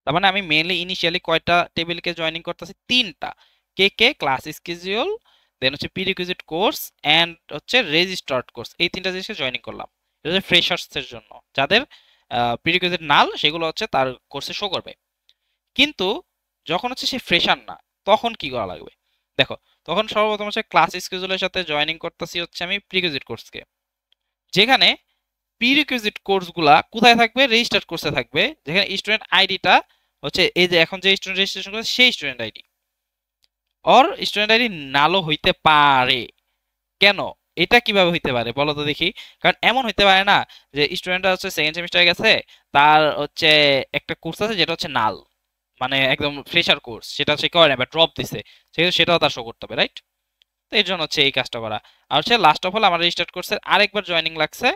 তার মানে আমি মেইনলি ইনিশিয়ালি কয়টা টেবিলকে জয়েনিং করতেছি, তিনটা, কে কে, ক্লাস স্কেডিউল, দেন হচ্ছে প্রিরিকুইজিট কোর্স, এন্ড হচ্ছে রেজিস্টার্ড কোর্স, এই তিনটা জিনিসকে জয়েনিং করলাম। এটা হচ্ছে ফ্রেশার্স এর জন্য, যাদের প্রিরিকুইজিট নাল সেগুলো হচ্ছে তার কোর্সে শো করবে। কিন্তু যখন হচ্ছে সে ফ্রেশার না, তখন কি করা লাগবে, দেখো তখন সর্বপ্রথম হচ্ছে ক্লাস স্কেডিউলের সাথে জয়েনিং করতেছি হচ্ছে আমি প্রিরিকুইজিট কোর্সকে, যেখানে প্রিরিকুইজিট কোর্সগুলা কোথায় থাকবে, রেজিস্টার্ড কোর্সে থাকবে, যেখানে স্টুডেন্ট আইডিটা হচ্ছে এই যে এখন যে স্টুডেন্ট রেজিস্ট্রেশন করেছে সেই স্টুডেন্ট আইডি, ওর স্টুডেন্ট আইডি নালও হইতে পারে। কেন, এটা কিভাবে হইতে পারে বলো তো দেখি। কারণ এমন হইতে পারে না যে স্টুডেন্টটা হচ্ছে সেকেন্ড সেমিস্টারে গেছে, তার হচ্ছে একটা কোর্স আছে যেটা হচ্ছে নাল, মানে একদম ফ্রেশার কোর্স, সেটা সে করে না বা ড্রপ দিছে, সেহেতু সেটাও তার শো করতে হবে, রাইট? তো এর জন্য হচ্ছে এই কাজটা করা। আর হচ্ছে লাস্ট অফ অল আমার রেজিস্টার্ড কোর্সের আরেকবার জয়েনিং লাগছে,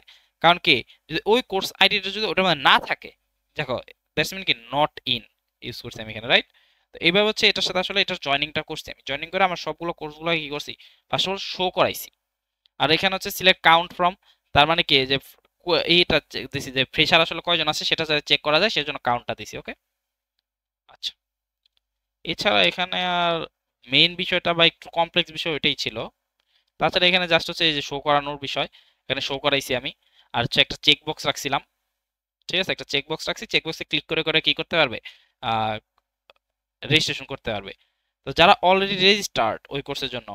কারণ কি যদি ওই কোর্স আইডিটা যদি ওটার মধ্যে না থাকে, দেখো দ্যাটস মিন কি নট ইন ইউজ করছি আমি এখানে, রাইট? তো এইভাবে হচ্ছে এটার সাথে আসলে এটার জয়েনিংটা করছি, আমি জয়েনিং করে আমার সবগুলো কোর্সগুলো কি করছি, ফার্স্ট অফ অল শো করাইছি। আর এখানে হচ্ছে সিলেক্ট কাউন্ট ফ্রম, তার মানে কি যে এইটা দিছি যে ফ্রেশার আসলে কয়জন আছে সেটা চেক করা যায়, সেজন্য কাউন্টটা দিছি। ওকে, আচ্ছা, এছাড়া এখানে আর মেইন বিষয়টা বা একটু কমপ্লেক্স বিষয় ওইটাই ছিল। তাছাড়া এখানে জাস্ট হচ্ছে এই যে শো করানোর বিষয়, এখানে শো করাইছি আমি। আর হচ্ছে একটা চেক বক্স রাখছিলাম, ঠিক আছে, একটা চেক বক্স রাখছি, চেক বক্সে ক্লিক করে করে কি করতে পারবে, রেজিস্ট্রেশন করতে পারবে। তো যারা অলরেডি রেজিস্টার্ড ওই কোর্সের জন্য,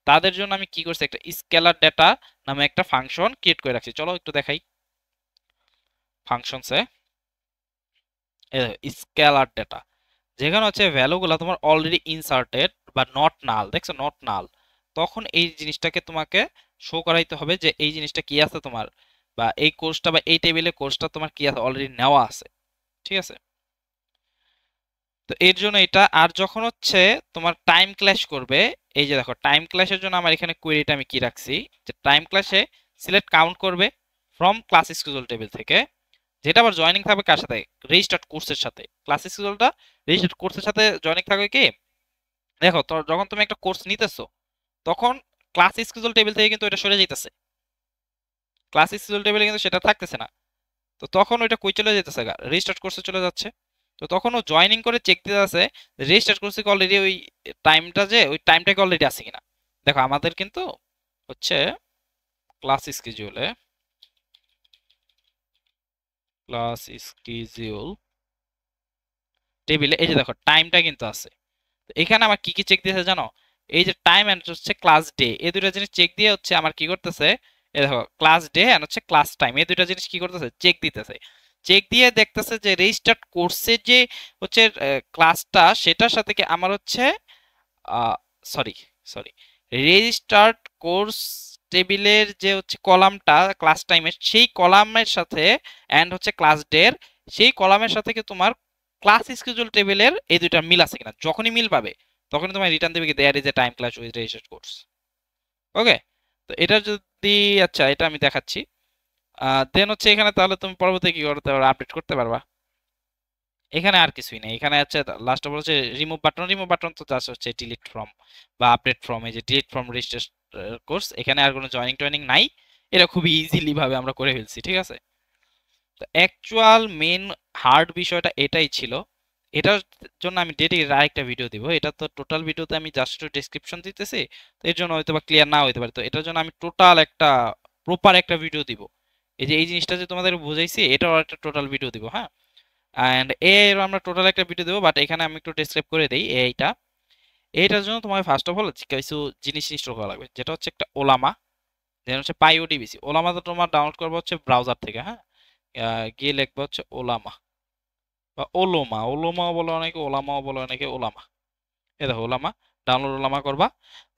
তাদের জন্য আমি কি করছি, একটা স্কেলার ডেটা নামে একটা ফাংশন ক্রিয়েট করে রাখছি, চলো একটু দেখাই। ফাংশনসে স্কেলার ডেটা, যেখানে হচ্ছে ভ্যালুগুলো তোমার অলরেডি ইনসার্টেড বা নট নাল, দেখছো নট নাল, তখন এই জিনিসটাকে তোমাকে শো করাইতে হবে যে এই জিনিসটা কি আছে তোমার, বা এই কোর্সটা বা এই টেবিলে কোর্সটা তোমার কি আছে, অলরেডি নেওয়া আছে। ঠিক আছে, তো এর জন্য এটা। আর যখন হচ্ছে তোমার টাইম ক্ল্যাশ করবে, এই যে দেখো টাইম ক্ল্যাশের জন্য আমার এখানে কোয়েরিটা আমি কি রাখছি, যে টাইম ক্ল্যাশে সিলেক্ট কাউন্ট করবে ফ্রম ক্লাস স্কেডিউল টেবিল থেকে, যেটা আবার জয়েনিং থাকবে কার সাথে, রেজিস্টার্ড কোর্সের সাথে। ক্লাস স্কেডিউলটা রেজিস্টার্ড কোর্সের সাথে জয়েনিং থাকবে কি, দেখো তো যখন তুমি একটা কোর্স নিতেছো, তখন ক্লাস স্কেডিউল টেবিল থেকে কিন্তু এটা সরে যাইতেছে, ক্লাস স্কেডিউল টেবিলে কিন্তু সেটা থাকতেছে না। তো তখন ওইটা কই চলে যেতেছে, রেজিস্টার্ড কোর্সে চলে যাচ্ছে। তো তখন ও জয়েনিং করে চেক দিতে আছে রেজিস্টার্ড কোর্সে অলরেডি ওই টাইমটা, যে ওই টাইমটাকে অলরেডি আছে কিনা। দেখো আমাদের কিন্তু হচ্ছে ক্লাস স্কেজিউলে, ক্লাস স্কেজিউল টেবিলে এই যে দেখো টাইমটা কিন্তু আছে। তো এখানে আমার কি কি চেক দিয়েছে জানো, এই যে টাইম এন্ড হচ্ছে ক্লাস ডে, এই দুটো জিনিস চেক দিয়ে হচ্ছে আমার কি করতেছে, এই দেখো ক্লাস ডে এন্ড হচ্ছে ক্লাস টাইম, এই দুটো জিনিস কি করতেছে, চেক দিতেছে। চেক দিয়ে দেখতেছে যে রেজিস্টার্ড কোর্সের যে হচ্ছে ক্লাসটা, সেটার সাথে কি আমার হচ্ছে সরি সরি রেজিস্টার্ড কোর্স টেবিলের যে হচ্ছে কলামটা ক্লাস টাইমের, সেই কলামের সাথে এন্ড হচ্ছে ক্লাস ডে এর সেই কলামের সাথে কি তোমার ক্লাস স্কেজুল টেবিলের এই দুইটা মিল আছে কিনা। যখনই মিল পাবে তখনই তোমার রিটার্ন দেবে কি there is a time class with registered course. Okay, তো এটা যদি, আচ্ছা এটা আমি দেখাচ্ছি। দেন হচ্ছে এখানে তাহলে তুমি পরবর্তী কি করতে পারবে, আপডেট করতে পারবা। এখানে আর কিছুই নেই, এখানে হচ্ছে লাস্ট বলছে রিমুভ বাটন। রিমুভ বাটন তো জাস্ট হচ্ছে ডিলিট ফ্রম বা আপডেট ফ্রম, এই যে ডিলিট ফ্রম রেজিস্টার কোর্স, এখানে আর কোনো জয়েনিং টয়নিং নাই। এটা খুবই ইজিলি ভাবে আমরা করে ফেলছি, ঠিক আছে। তো অ্যাকচুয়াল মেন হার্ড বিষয়টা এটাই ছিল। এটার জন্য আমি ডেডিকেটেড আরেকটা ভিডিও দিব। এটা তো টোটাল ভিডিওতে আমি জাস্ট একটু ডেসক্রিপশন দিতেছি, তো এর জন্য হয়তো বা ক্লিয়ার না হইতে পারে। তো এটার জন্য আমি টোটাল একটা প্রপার একটা ভিডিও দিব। এই যে এই জিনিসটা যে তোমাদের বুঝাইছি, এটাও একটা টোটাল ভিডিও দিব, হ্যাঁ। অ্যান্ড এর আমরা টোটাল একটা ভিডিও দেবো, বাট এখানে আমি একটু ডেসক্রাইব করে দিই। এইটার জন্য তোমার ফার্স্ট অফ অল কিছু জিনিস ইনস্টল করা লাগবে, যেটা হচ্ছে একটা ওলামা, দেন হচ্ছে পাইওডিবিসি। ওলামা তো তোমার ডাউনলোড করবো হচ্ছে ব্রাউজার থেকে, হ্যাঁ। গিয়ে লিখবে হচ্ছে ওলামা বা ওলোমা, ওলোমাও বলে অনেকে, ওলামাও বলে অনেকে, ওলামা। এ দেখো ওলামা, ডাউনলোড ওলামা করবা।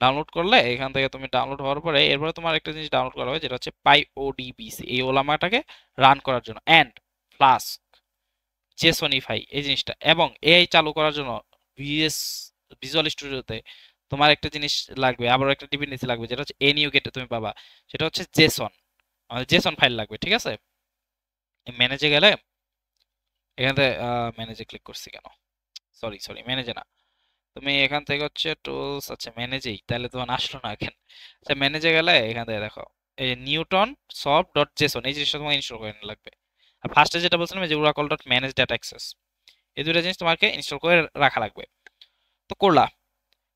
ডাউনলোড করলে এখান থেকে তুমি ডাউনলোড হওয়ার পরে এরপরে তোমার একটা জিনিস ডাউনলোড করা হবে, যেটা হচ্ছে পাইওডিবিসি, এই ওলামাটাকে রান করার জন্য, এন্ড প্লাস জেসনিফাই এই জিনিসটা, এবং এআই চালু করার জন্য ভিজুয়াল স্টুডিওতে তোমার একটা জিনিস লাগবে, আবার একটা ডিপেন্ডেন্সি লাগবে, যেটা হচ্ছে এনইউ গেটে তুমি পাবা, সেটা হচ্ছে জেসন। আমাদের জেসন ফাইল লাগবে, ঠিক আছে। ম্যানেজে গেলে এখান থেকে ম্যানেজে ক্লিক করছি কেন, সরি সরি ম্যানেজে না, তুমি এখান থেকে হচ্ছে টুলস, আচ্ছা ম্যানেজেই, তাহলে তোমার আসলো না এখন। আচ্ছা ম্যানেজে গেলে এখান থেকে দেখো এই নিউটন সফট ডট জেসন, এই জিনিসটা তোমাকে ইনস্টল করে নেওয়া লাগবে। আর ফার্স্টে যেটা বলছিলাম যে Oracle dot manage data access, এই দুটো জিনিস তোমাকে ইনস্টল করে রাখা লাগবে। তো করলা,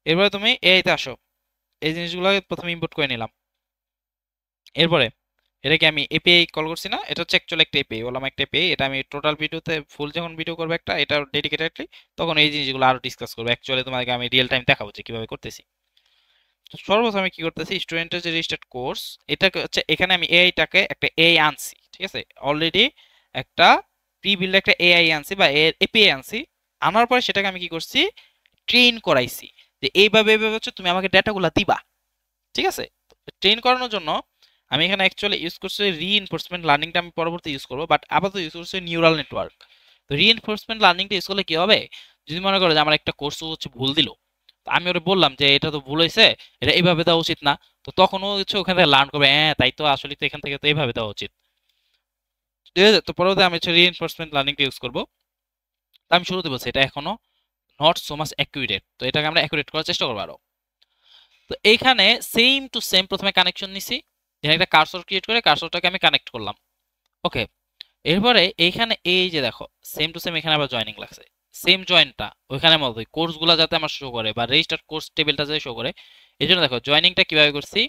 এরপরে তুমি এআইতে আসো, এই জিনিসগুলো প্রথমে ইম্পোর্ট করে নিলাম। এরপরে এটাকে আমি এপিআই কল করছি না, এটা হচ্ছে অ্যাকচুয়ালি একটা এপিআই, বললাম একটা এপিআই। এটা আমি টোটাল ভিডিওতে ফুল যখন ভিডিও করবো একটা, এটা ডেডিকেটেডলি, তখন এই জিনিসগুলো আরো ডিসকাস করবো। অ্যাকচুয়ালি তোমাকে আমি রিয়েল টাইম দেখাবো যে কিভাবে করতেছি। তো সর্বপ্রথম আমি কি করতেছি, স্টুডেন্টের যে রেজিস্টার্ড কোর্স, এটাকে হচ্ছে এখানে আমি এআইটাকে একটা এআই আনছি, ঠিক আছে। অলরেডি একটা প্রি বিল্ড একটা এআই আনছি বা এপিআই আনছি। আনার পরে সেটাকে আমি কি করছি, ট্রেন করাইছি, যে এইভাবে এইভাবে হচ্ছে তুমি আমাকে ডেটাগুলো দিবা, ঠিক আছে। ট্রেন করানোর জন্য আমি এখানে অ্যাকচুয়ালি ইউজ করছি রিইনফোর্সমেন্ট লার্নিংটা, আমি পরবর্তী ইউজ করবো, বাট আপাতত ইউজ করছি নিউরাল নেটওয়ার্ক। তো রিইনফোর্সমেন্ট লার্নিংটা ইউজ করলে কি হবে, যদি মনে করো যে আমার একটা কোর্স হচ্ছে ভুল দিল, তো আমি ওরা বললাম যে এটা তো ভুল হয়েছে, এটা এইভাবে দেওয়া উচিত না, তো তখন ও হচ্ছে ওখান থেকে লার্ন করবে, হ্যাঁ তাই তো, আসলে তো এখান থেকে তো এইভাবে দেওয়া উচিত, ঠিক আছে। তো পরবর্তী আমি হচ্ছে রিইনফোর্সমেন্ট লার্নিংটা ইউজ করবো। তো আমি শুরুতে বলছি এটা এখনো নট সো মাচ অ্যাকুরেট, তো এটাকে আমরা অ্যাকুরেট করার চেষ্টা করবো আরো। তো এইখানে সেম টু সেম প্রথমে কানেকশন নিছি, এখানে একটা কার্সর ক্রিয়েট করে কার্সরটাকে আমি কানেক্ট করলাম। ওকে, এরপরে এইখানে এই যে দেখো সেম টু সেম এখানে আবার জয়েনিং লাগছে, সেম জয়েনটা ওইখানে মতো কোর্সগুলো যাতে আমার শো করে বা রেজিস্টার্ড কোর্স টেবিলটা যাতে শো করে, এই জন্য দেখো জয়েনিংটা কিভাবে করছি।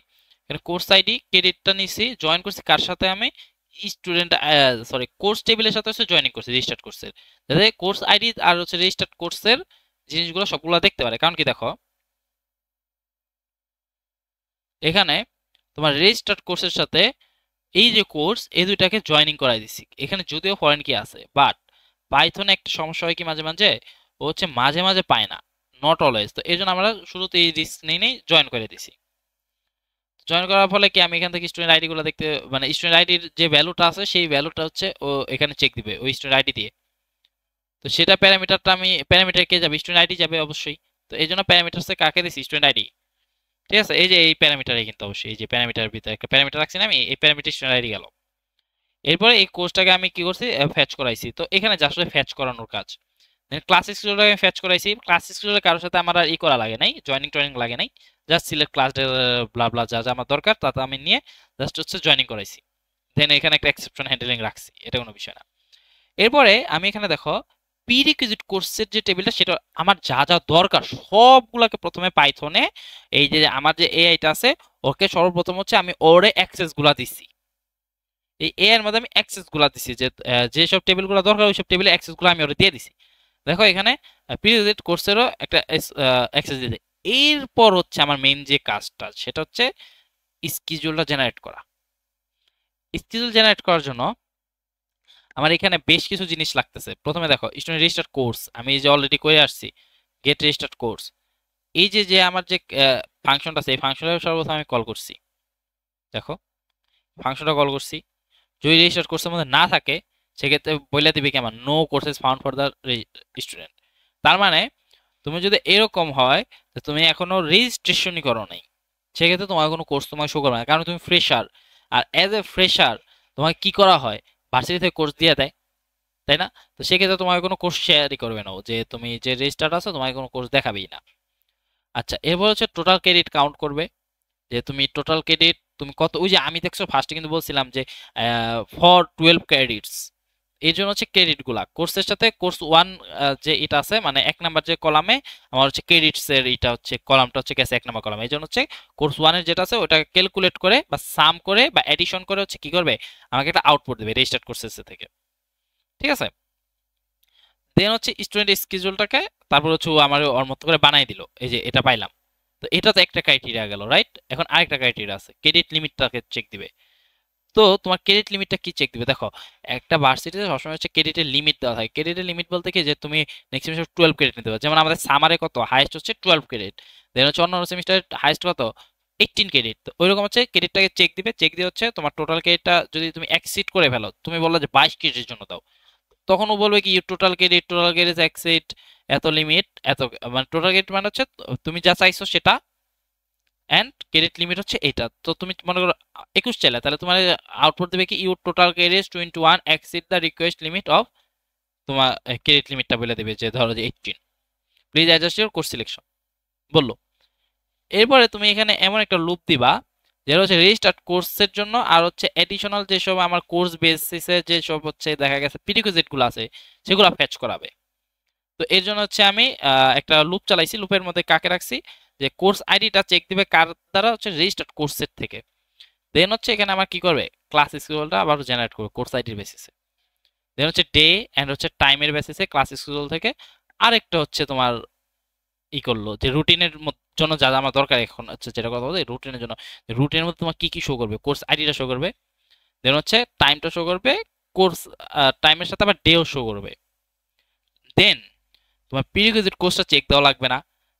এখানে কোর্স আইডি ক্রেডিটটা নিছি, জয়েন করছি কার সাথে, আমি স্টুডেন্ট, সরি কোর্স টেবিলের সাথে হচ্ছে জয়েনিং করছি রেজিস্টার্ড কোর্সের, যাতে কোর্স আইডি আর হচ্ছে রেজিস্টার্ড কোর্সের জিনিসগুলো সবগুলো দেখতে পারে। কারণ কি দেখো এখানে তোমার রেজিস্টার্ড কোর্সের সাথে এই যে কোর্স, এই দুইটাকে জয়েনিং করাই দিছি। এখানে যদিও ফরেন কি আছে, বাট পাইথনে একটা সমস্যা হয় কি মাঝে মাঝে, ও হচ্ছে মাঝে মাঝে পায় না, নট অলওয়েজ। তো এই জন্য আমরা শুরুতে এই রিস্ক নেই নেই জয়েন করে দিছি। জয়েন করার ফলে কি আমি এখান থেকে স্টুডেন্ট আইডি গুলো দেখতে, মানে স্টুডেন্ট আইডির যে ভ্যালুটা আছে সেই ভ্যালুটা হচ্ছে ও এখানে চেক দিবে ওই স্টুডেন্ট আইডি দিয়ে। তো সেটা প্যারামিটারটা আমি, প্যারামিটার কে যাবে, স্টুডেন্ট আইডি যাবে অবশ্যই। তো এই জন্য প্যারামিটারসে কাকে দিছি, স্টুডেন্ট আইডি, ঠিক আছে। এই যে এই প্যারামিটারে কিন্তু অবশ্যই এই যে প্যারামিটারের ভিতরে একটা প্যারামিটার রাখছি না আমি, এই প্যারামিটার স্টুডেন্ট আইডি গেল। এরপরে এই কোর্সটাকে আমি কি করছি, ফ্যাচ করাইছি। তো এখানে জাস্ট ফ্যাচ করানোর কাজ, ক্লাস স্কুলটাকে আমি ফ্যাচ করাইছি। ক্লাস স্কুলের কারোর সাথে আমার আর ই করা লাগে নাই, জয়েনিং টয়েনিং লাগে নাই, জাস্ট সিলেক্ট ক্লাস ব্লা ব্লা যা যা আমার দরকার তা তা আমি নিয়ে জাস্ট হচ্ছে জয়েনিং করাইছি। দেন এখানে একটা এক্সেপশন হ্যান্ডলিং রাখছি, এটা কোনো বিষয় না। এরপরে আমি এখানে দেখো প্রিরিকুইজিট কোর্সের যে টেবিলটা, সেটা আমার যা যা দরকার সবগুলোকে প্রথমে পাইথনে, এই যে আমার যে এআইটা আছে ওকে সর্বপ্রথম হচ্ছে আমি ওরে অ্যাক্সেস গুলা দিছি। এই এ এর মধ্যে আমি অ্যাক্সেস গুলা দিছি, যে যেসব টেবিলগুলো দরকার ওই সব টেবিলে অ্যাক্সেস গুলো আমি ওরে দিয়ে দিছি। দেখো এখানে প্রিরিকুইজিট কোর্সেরও একটা অ্যাক্সেস দিতে। এরপর হচ্ছে আমার মেইন যে কাজটা, সেটা হচ্ছে স্কিজুলটা জেনারেট করা। স্কিজুল জেনারেট করার জন্য আমার এখানে বেশ কিছু জিনিস লাগতেছে। প্রথমে দেখো স্টুডেন্ট রেজিস্টার্ড কোর্স, আমি এই যে অলরেডি করে আসছি গেট রেজিস্টার্ড কোর্স। এই যে যে আমার যে ফাংশনটা আছে এই ফাংশনটা সর্বপ্রথম আমি কল করছি। দেখো ফাংশনটা কল করছি, যদি রেজিস্টার্ড কোর্সের মধ্যে না থাকে সেক্ষেত্রে বলে দিবে কি আমার no courses found for the student. তার মানে তুমি যদি এরকম হয় যে তুমি এখনো রেজিস্ট্রেশনই করো নাই, সেক্ষেত্রে তোমার কোনো কোর্স তোমাকে শো করবে না, কারণ তুমি ফ্রেশার। আর অ্যাজ এ ফ্রেশার তোমাকে কি করা হয়, ভার্সিটি থেকে কোর্স দিয়ে দেয়, তাই না? তো সেক্ষেত্রে তোমাকে কোনো কোর্স শেয়ারই করবে না ও, যে তুমি যে রেজিস্টার্ড আছো তোমাকে কোনো কোর্স দেখাবেই না। আচ্ছা, এরপর হচ্ছে টোটাল ক্রেডিট কাউন্ট করবে, যে তুমি টোটাল ক্রেডিট তুমি কত, ওই যে আমি দেখছো ফার্স্টে কিন্তু বলছিলাম যে ফর 12 ক্রেডিটস, এই জন্য হচ্ছে ক্রেডিট গুলা কোর্সের সাথে কোর্স ওয়ান যে এটা আছে মানে 1 নাম্বার যে কলামে আমার হচ্ছে ক্রেডিটস এর এটা হচ্ছে কলামটা হচ্ছে গেছে 1 নাম্বার কলাম, এই জন্য হচ্ছে কোর্স ওয়ানের যেটা আছে ওটা ক্যালকুলেট করে বা সাম করে বা এডিশন করে হচ্ছে কি করবে, আমাকে একটা আউটপুট দেবে রেজিস্টার্ড কোর্সেস থেকে। ঠিক আছে, দেন হচ্ছে স্টুডেন্ট স্কেজুলটাকে তারপর হচ্ছে ও আমার ওর মতো করে বানাই দিল, এই যে এটা পাইলাম। তো এটা তো একটা ক্রাইটেরিয়া গেল, রাইট? এখন আরেকটা ক্রাইটেরিয়া আছে, ক্রেডিট লিমিটটাকে চেক দিবে। তো তোমার ক্রেডিট লিমিটটা কি চেক দিবে, দেখো একটা ভার্সিটিতে সবসময় হচ্ছে ক্রেডিটের লিমিট দেওয়া থাকে। ক্রেডিটের লিমিট বলতে কি, যে তুমি নেক্সট সেমিস্টার 12 ক্রেডিট নিতে পারো, যেমন আমাদের সামারে কত হাইয়েস্ট হচ্ছে 12 ক্রেডিট, দেন হচ্ছে অন্য সেমিস্টার হাইয়েস্ট কত 18 ক্রেডিট। তো ওইরকম হচ্ছে ক্রেডিটটাকে চেক দিবে, চেক দিয়ে হচ্ছে তোমার টোটাল ক্রেডিটটা যদি তুমি এক্সিড করে ফেলো, তুমি বললো যে 22 ক্রেডিটের জন্য দাও, তখন ও বলবে কি টোটাল ক্রেডিট এক্সিড এত লিমিট এত, মানে টোটাল ক্রেডিট মানে হচ্ছে তুমি যা চাইছো সেটা, এন্ড ক্রেডিট লিমিট হচ্ছে এইটা। তো তুমি মনে করো 21 চাইলে, তাহলে তোমার আউটপুট দেবে কি your total credit 21 exceed the request limit of, তোমার ক্রেডিট লিমিটটা বলে দেবে যে ধরো যে 18, please adjust your course selection বললো। এরপরে তুমি এখানে এমন একটা লুপ দিবা যেটা হচ্ছে রেজিস্টার্ড কোর্সের জন্য, আর হচ্ছে এডিশনাল যেসব আমার কোর্স বেসিসে যেসব হচ্ছে দেখা গেছে প্রিরিকুইজিট গুলো আছে সেগুলো ফেচ করাবে। তো এর জন্য হচ্ছে আমি একটা লুপ চালাইছি, লুপের মধ্যে কাকে রাখছি, যে কোর্স আইডিটা চেক দিবে কার দ্বারা, হচ্ছে রেজিস্টার্ড কোর্সের থেকে। দেন হচ্ছে এখানে আমার কি করবে, ক্লাস স্কেডিউলটা আবার জেনারেট করবে কোর্স আইডির বেসিসে। দেন হচ্ছে ডে এন্ড হচ্ছে টাইমের বেসিসে ক্লাস স্কেডিউল থেকে আরেকটা হচ্ছে তোমার ই করলো, যে রুটিনের জন্য যা যা আমার দরকার এখন হচ্ছে যেটা কথা বলতে রুটিনের জন্য, রুটিনের মধ্যে তোমার কি কি শো করবে, কোর্স আইডিটা শো করবে, দেন হচ্ছে টাইমটা শো করবে, কোর্স টাইমের সাথে আবার ডেও শো করবে। দেন তোমার প্রিরিকুইজিট কোর্সটা চেক দেওয়া লাগবে না,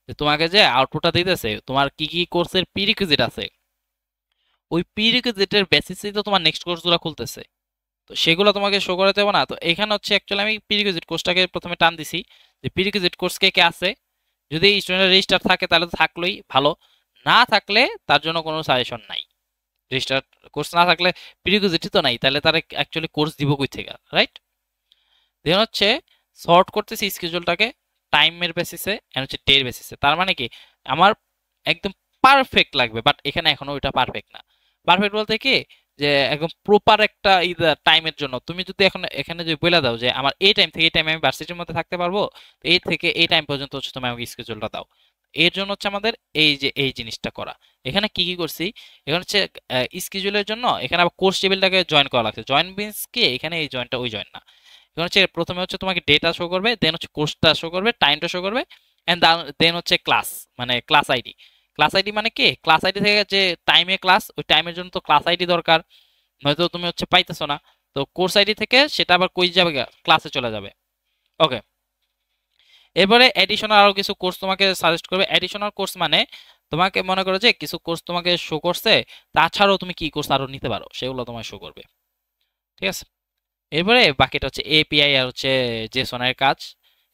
যে তোমাকে যে আউটপুটটা দিতেছে তোমার কি কি কোর্সের প্রিরিকুইজিট আছে, ওই প্রিরিকুইজিটের বেসিসেই তো তোমার নেক্সট কোর্সগুলো খুলতেছে, তো সেগুলো তোমাকে শো করাতে হবে না। তো এখানে হচ্ছে অ্যাকচুয়ালি আমি প্রিরিকুইজিট কোর্সটাকে প্রথমে টান দিছি, যে প্রিরিকুইজিট কোর্স কে কে আছে, যদি স্টুডেন্টের রেজিস্টার থাকে তাহলে তো থাকলোই ভালো, না থাকলে তার জন্য কোনো সাজেশন নাই। রেজিস্টার কোর্স না থাকলে প্রিরিকুইজিটই তো নাই, তাহলে তারা অ্যাকচুয়ালি কোর্স দিব কই থেকে, রাইট? দেন হচ্ছে সর্ট করতেছি স্কেজুলটাকে টাইমের বেসিসে এন্ড হচ্ছে ডে এর বেসিসে। তার মানে কি আমার একদম পারফেক্ট লাগবে, বাট এখানে এখনো ওইটা পারফেক্ট না। পারফেক্ট বলতে কি, যে একদম প্রপার একটা টাইমের জন্য তুমি যদি এখন এখানে যদি বলে দাও যে আমার এই টাইম থেকে এই টাইমে আমি ভার্সিটির মধ্যে থাকতে পারবো, তো এই থেকে এই টাইম পর্যন্ত হচ্ছে তুমি আমাকে স্কেজুলটা দাও, এর জন্য হচ্ছে আমাদের এই যে এই জিনিসটা করা। এখানে কি কি করছি, এখানে হচ্ছে স্কেজুলের জন্য এখানে আবার কোর্স টেবিলটাকে জয়েন করা লাগছে। জয়েন মিন্স কি, এখানে এই জয়েনটা ওই জয়েন না, এখন হচ্ছে প্রথমে হচ্ছে তোমাকে ডেটা শো করবে, দেন হচ্ছে কোর্সটা শো করবে, টাইমটা শো করবে, এন্ড দেন হচ্ছে ক্লাস, মানে ক্লাস আইডি। ক্লাস আইডি মানে কি, ক্লাস আইডি থেকে যে টাইমে ক্লাস, ওই টাইমের জন্য তো ক্লাস আইডি দরকার, নয়তো তুমি হচ্ছে পাইতেছো না। তো কোর্স আইডি থেকে সেটা আবার কই যাবে, ক্লাসে চলে যাবে। ওকে, এরপরে এডিশনাল আরো কিছু কোর্স তোমাকে সাজেস্ট করবে। এডিশনাল কোর্স মানে তোমাকে মনে করো যে কিছু কোর্স তোমাকে শো করছে, তাছাড়াও তুমি কি কোর্স আরো নিতে পারো সেগুলো তোমায় শো করবে। ঠিক আছে, এরপরে বাকিটা হচ্ছে এপিআই আর হচ্ছে জেসন এর কাজ,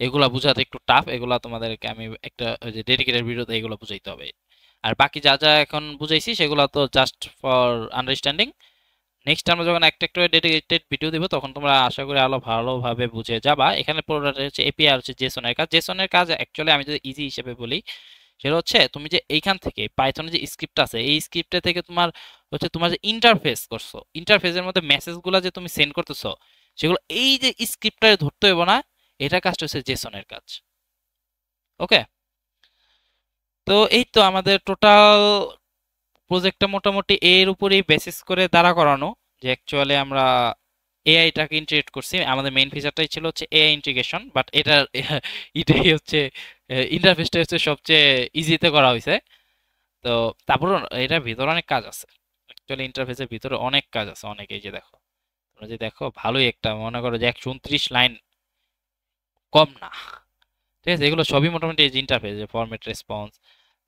এগুলা বোঝাতে একটু টাফ, এগুলা তোমাদেরকে আমি একটা ওই যে ডেডিকেটেড ভিডিওতে এগুলো বুঝাইতে হবে। আর বাকি যা যা এখন বুঝাইছি সেগুলো তো জাস্ট ফর আন্ডারস্ট্যান্ডিং। নেক্সট আমরা যখন একটা একটা ডেডিকেটেড ভিডিও দিব তখন তোমরা আশা করি আরো ভালোভাবে বুঝে যাবা। এখানে পুরোটা হচ্ছে এপিআই আর হচ্ছে জেসন এর কাজ। জেসন এর কাজ অ্যাকচুয়ালি আমি যদি ইজি হিসেবে বলি, সেটা হচ্ছে তুমি যে এইখান থেকে পাইথনের যে স্ক্রিপ্ট আছে এই স্ক্রিপ্টে থেকে তোমার হচ্ছে তোমার যে ইন্টারফেস করছো, ইন্টারফেসের মধ্যে মেসেজগুলো যে তুমি সেন্ড করতেছো সেগুলো এই যে স্ক্রিপ্টটারে ধরতে হইব না, এটা কাজটা হচ্ছে জেসনের কাজ। ওকে, তো এই তো আমাদের টোটাল প্রজেক্টটা মোটামুটি এর উপরেই বেসিস করে দাঁড়া করানো, যে অ্যাকচুয়ালি আমরা এআইটাকে ইন্টিগ্রেট করছি। আমাদের মেইন ফিচারটাই ছিল হচ্ছে এআই ইন্টিগ্রেশন, বাট এটা এটাই হচ্ছে ইন্টারফেসটা হচ্ছে সবচেয়ে ইজিতে করা হয়েছে। তো তারপর এটার ভিতরে অনেক কাজ আছে, অ্যাকচুয়ালি ইন্টারফেসের ভিতরে অনেক কাজ আছে অনেক। এই যে দেখো, তোমরা যে দেখো ভালোই একটা, মনে করো যে 129 লাইন, কম না। ঠিক আছে, এগুলো সবই মোটামুটি এই যে ইন্টারফেস, যে ফরম্যাট রেসপন্স,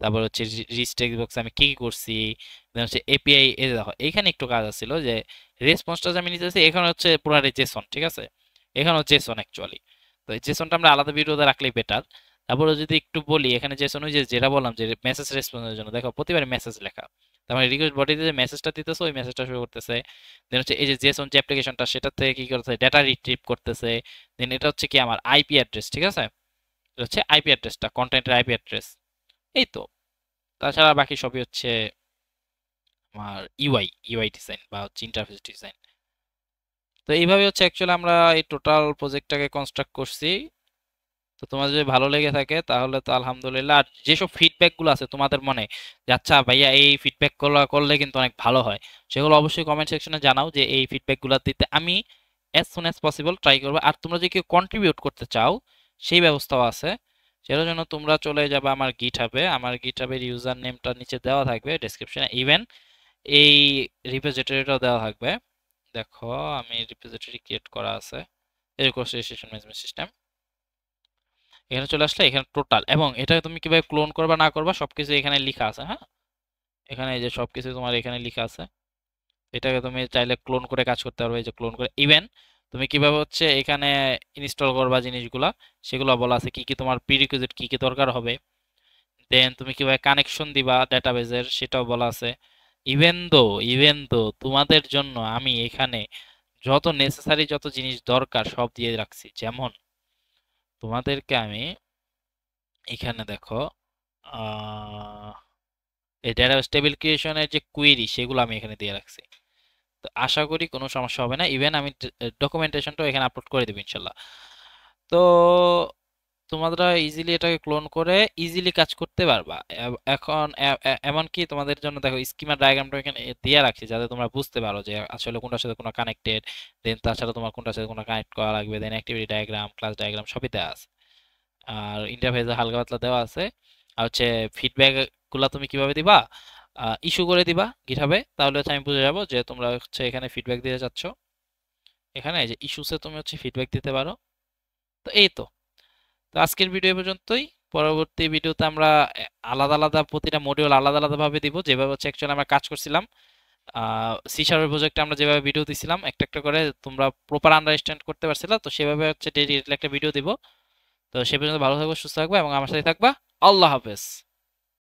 তারপর হচ্ছে রিচ টেক্সট বক্সে আমি কি কি করছি, দেন হচ্ছে এপিআই। এই যে দেখো এইখানে একটু কাজ আছিল, যে রেসপন্সটা যে আমি নিতেছি এখানে হচ্ছে পুরাটাই জেসন, ঠিক আছে, এখানেও জেসন অ্যাকচুয়ালি। তো এই জেসনটা আমরা আলাদা ভিডিওতে রাখলেই বেটার। তারপরে যদি একটু বলি, এখানে জেসন ওই যে যেটা বললাম যে মেসেজ রেসপন্সের জন্য দেখো প্রতিবারই মেসেজ লেখা, তার মানে রিকোয়েস্ট বডিতে যে মেসেজটা দিতেছে ওই মেসেজটা শুরু করতেছে। দেন হচ্ছে এই যে জেসন যে অ্যাপ্লিকেশনটা সেটা থেকে কি করতেছে, ডেটা রিট্রিভ করতেছে। দেন এটা হচ্ছে কি আমার আইপি অ্যাড্রেস, ঠিক আছে, এটা হচ্ছে আইপি অ্যাড্রেসটা, কন্টেন্টের আইপি অ্যাড্রেস। এই তো, তাছাড়া বাকি সবই হচ্ছে আমার ইউআই ডিজাইন বা হচ্ছে ইন্টারফেস ডিজাইন। তো এইভাবে হচ্ছে অ্যাকচুয়ালি আমরা এই টোটাল প্রজেক্টটাকে কনস্ট্রাক্ট করছি। তো তোমার যদি ভালো লেগে থাকে তাহলে তো আলহামদুলিল্লাহ। আর যেসব ফিডব্যাক গুলো আছে তোমাদের মনে, যে আচ্ছা ভাইয়া এই ফিডব্যাক গুলো করলে কিন্তু অনেক ভালো হয়, সেগুলো অবশ্যই কমেন্ট সেকশনে জানাও, যে এই ফিডব্যাক গুলো দিতে আমি as soon as possible try করবো। আর তোমরা যদি কেউ কন্ট্রিবিউট করতে চাও সেই ব্যবস্থাও আছে, সেটার জন্য তোমরা চলে যাবে আমার গিটহাবে। আমার গিটহাবের ইউজার নেমটা নিচে দেওয়া থাকবে ডেসক্রিপশনে, ইভেন এই রিপোজিটরিটাও দেওয়া থাকবে। দেখো আমি রিপোজিটরি ক্রিয়েট করা আছে, এই কোর্স রেজিস্ট্রেশন ম্যানেজমেন্ট সিস্টেম। এখানে চলে আসলে এখানে টোটাল, এবং এটা তুমি কিভাবে ক্লোন করবা না করবা সবকিছু এখানে লেখা আছে। হ্যাঁ, এখানে এই যে সবকিছু তোমার এখানে লেখা আছে, এটাকে তুমি চাইলে ক্লোন করে কাজ করতে পারবে। এই যে ক্লোন করে, ইভেন তুমি কিভাবে হচ্ছে এখানে ইনস্টল করবা জিনিসগুলা সেগুলো বলা আছে, কি কি তোমার প্রিরিকুইজিট কি কি দরকার হবে। দেন তুমি কিভাবে কানেকশন দিবা ডেটাবেজের সেটাও বলা আছে। ইভেন দো তোমাদের জন্য আমি এখানে যত নেসেসারি যত জিনিস দরকার সব দিয়ে রাখছি। যেমন তোমাদেরকে আমি এখানে দেখো আহ এই ডেটাবেস টেবিল ক্রিয়েশনের যে কুয়েরি সেগুলো আমি এখানে দিয়ে রাখছি। তো আশা করি কোনো সমস্যা হবে না, ইভেন আমি ডকুমেন্টেশনটাও এখানে আপলোড করে দেবো ইনশাল্লাহ। তো তোমরা ইজিলি এটাকে ক্লোন করে ইজিলি কাজ করতে পারবা। এখন এমনকি তোমাদের জন্য দেখো স্কিমা ডায়াগ্রামটা এখানে দিয়ে রাখছি, যাতে তোমরা বুঝতে পারো যে আসলে কোনটার সাথে কোনো কানেক্টেড, দেন তাছাড়া তোমার কোনটার সাথে কোনো কানেক্ট করা লাগবে, দেন অ্যাক্টিভিটি ডায়াগ্রাম, ক্লাস ডায়াগ্রাম সবই দেওয়া আছে। আর ইন্টারফেসে হালকা পাতলা দেওয়া আছে। আর হচ্ছে ফিডব্যাক গুলা তুমি কিভাবে দিবা, ইস্যু করে দিবা গিটহাবে, তাহলে হচ্ছে আমি বুঝে যাবো যে তোমরা হচ্ছে এখানে ফিডব্যাক দিতে চাচ্ছ। এখানে এই যে ইস্যুসে তুমি হচ্ছে ফিডব্যাক দিতে পারো। তো এই তো, তো আজকের ভিডিও এ পর্যন্তই। পরবর্তী ভিডিওতে আমরা আলাদা আলাদা প্রতিটা মডিউল আলাদা আলাদা ভাবে দিব, যেভাবে হচ্ছে অ্যাকচুয়ালি আমরা কাজ করছিলাম সি শার্পের প্রজেক্টে আমরা যেভাবে ভিডিও দিছিলাম একটা একটা করে, তোমরা প্রপার আন্ডারস্ট্যান্ড করতে পারছিলা, তো সেভাবে হচ্ছে ডেইলি একটা ভিডিও দিব। তো সে পর্যন্ত ভালো থাকবে, সুস্থ থাকবে এবং আমার সাথে থাকবা। আল্লাহ হাফেজ।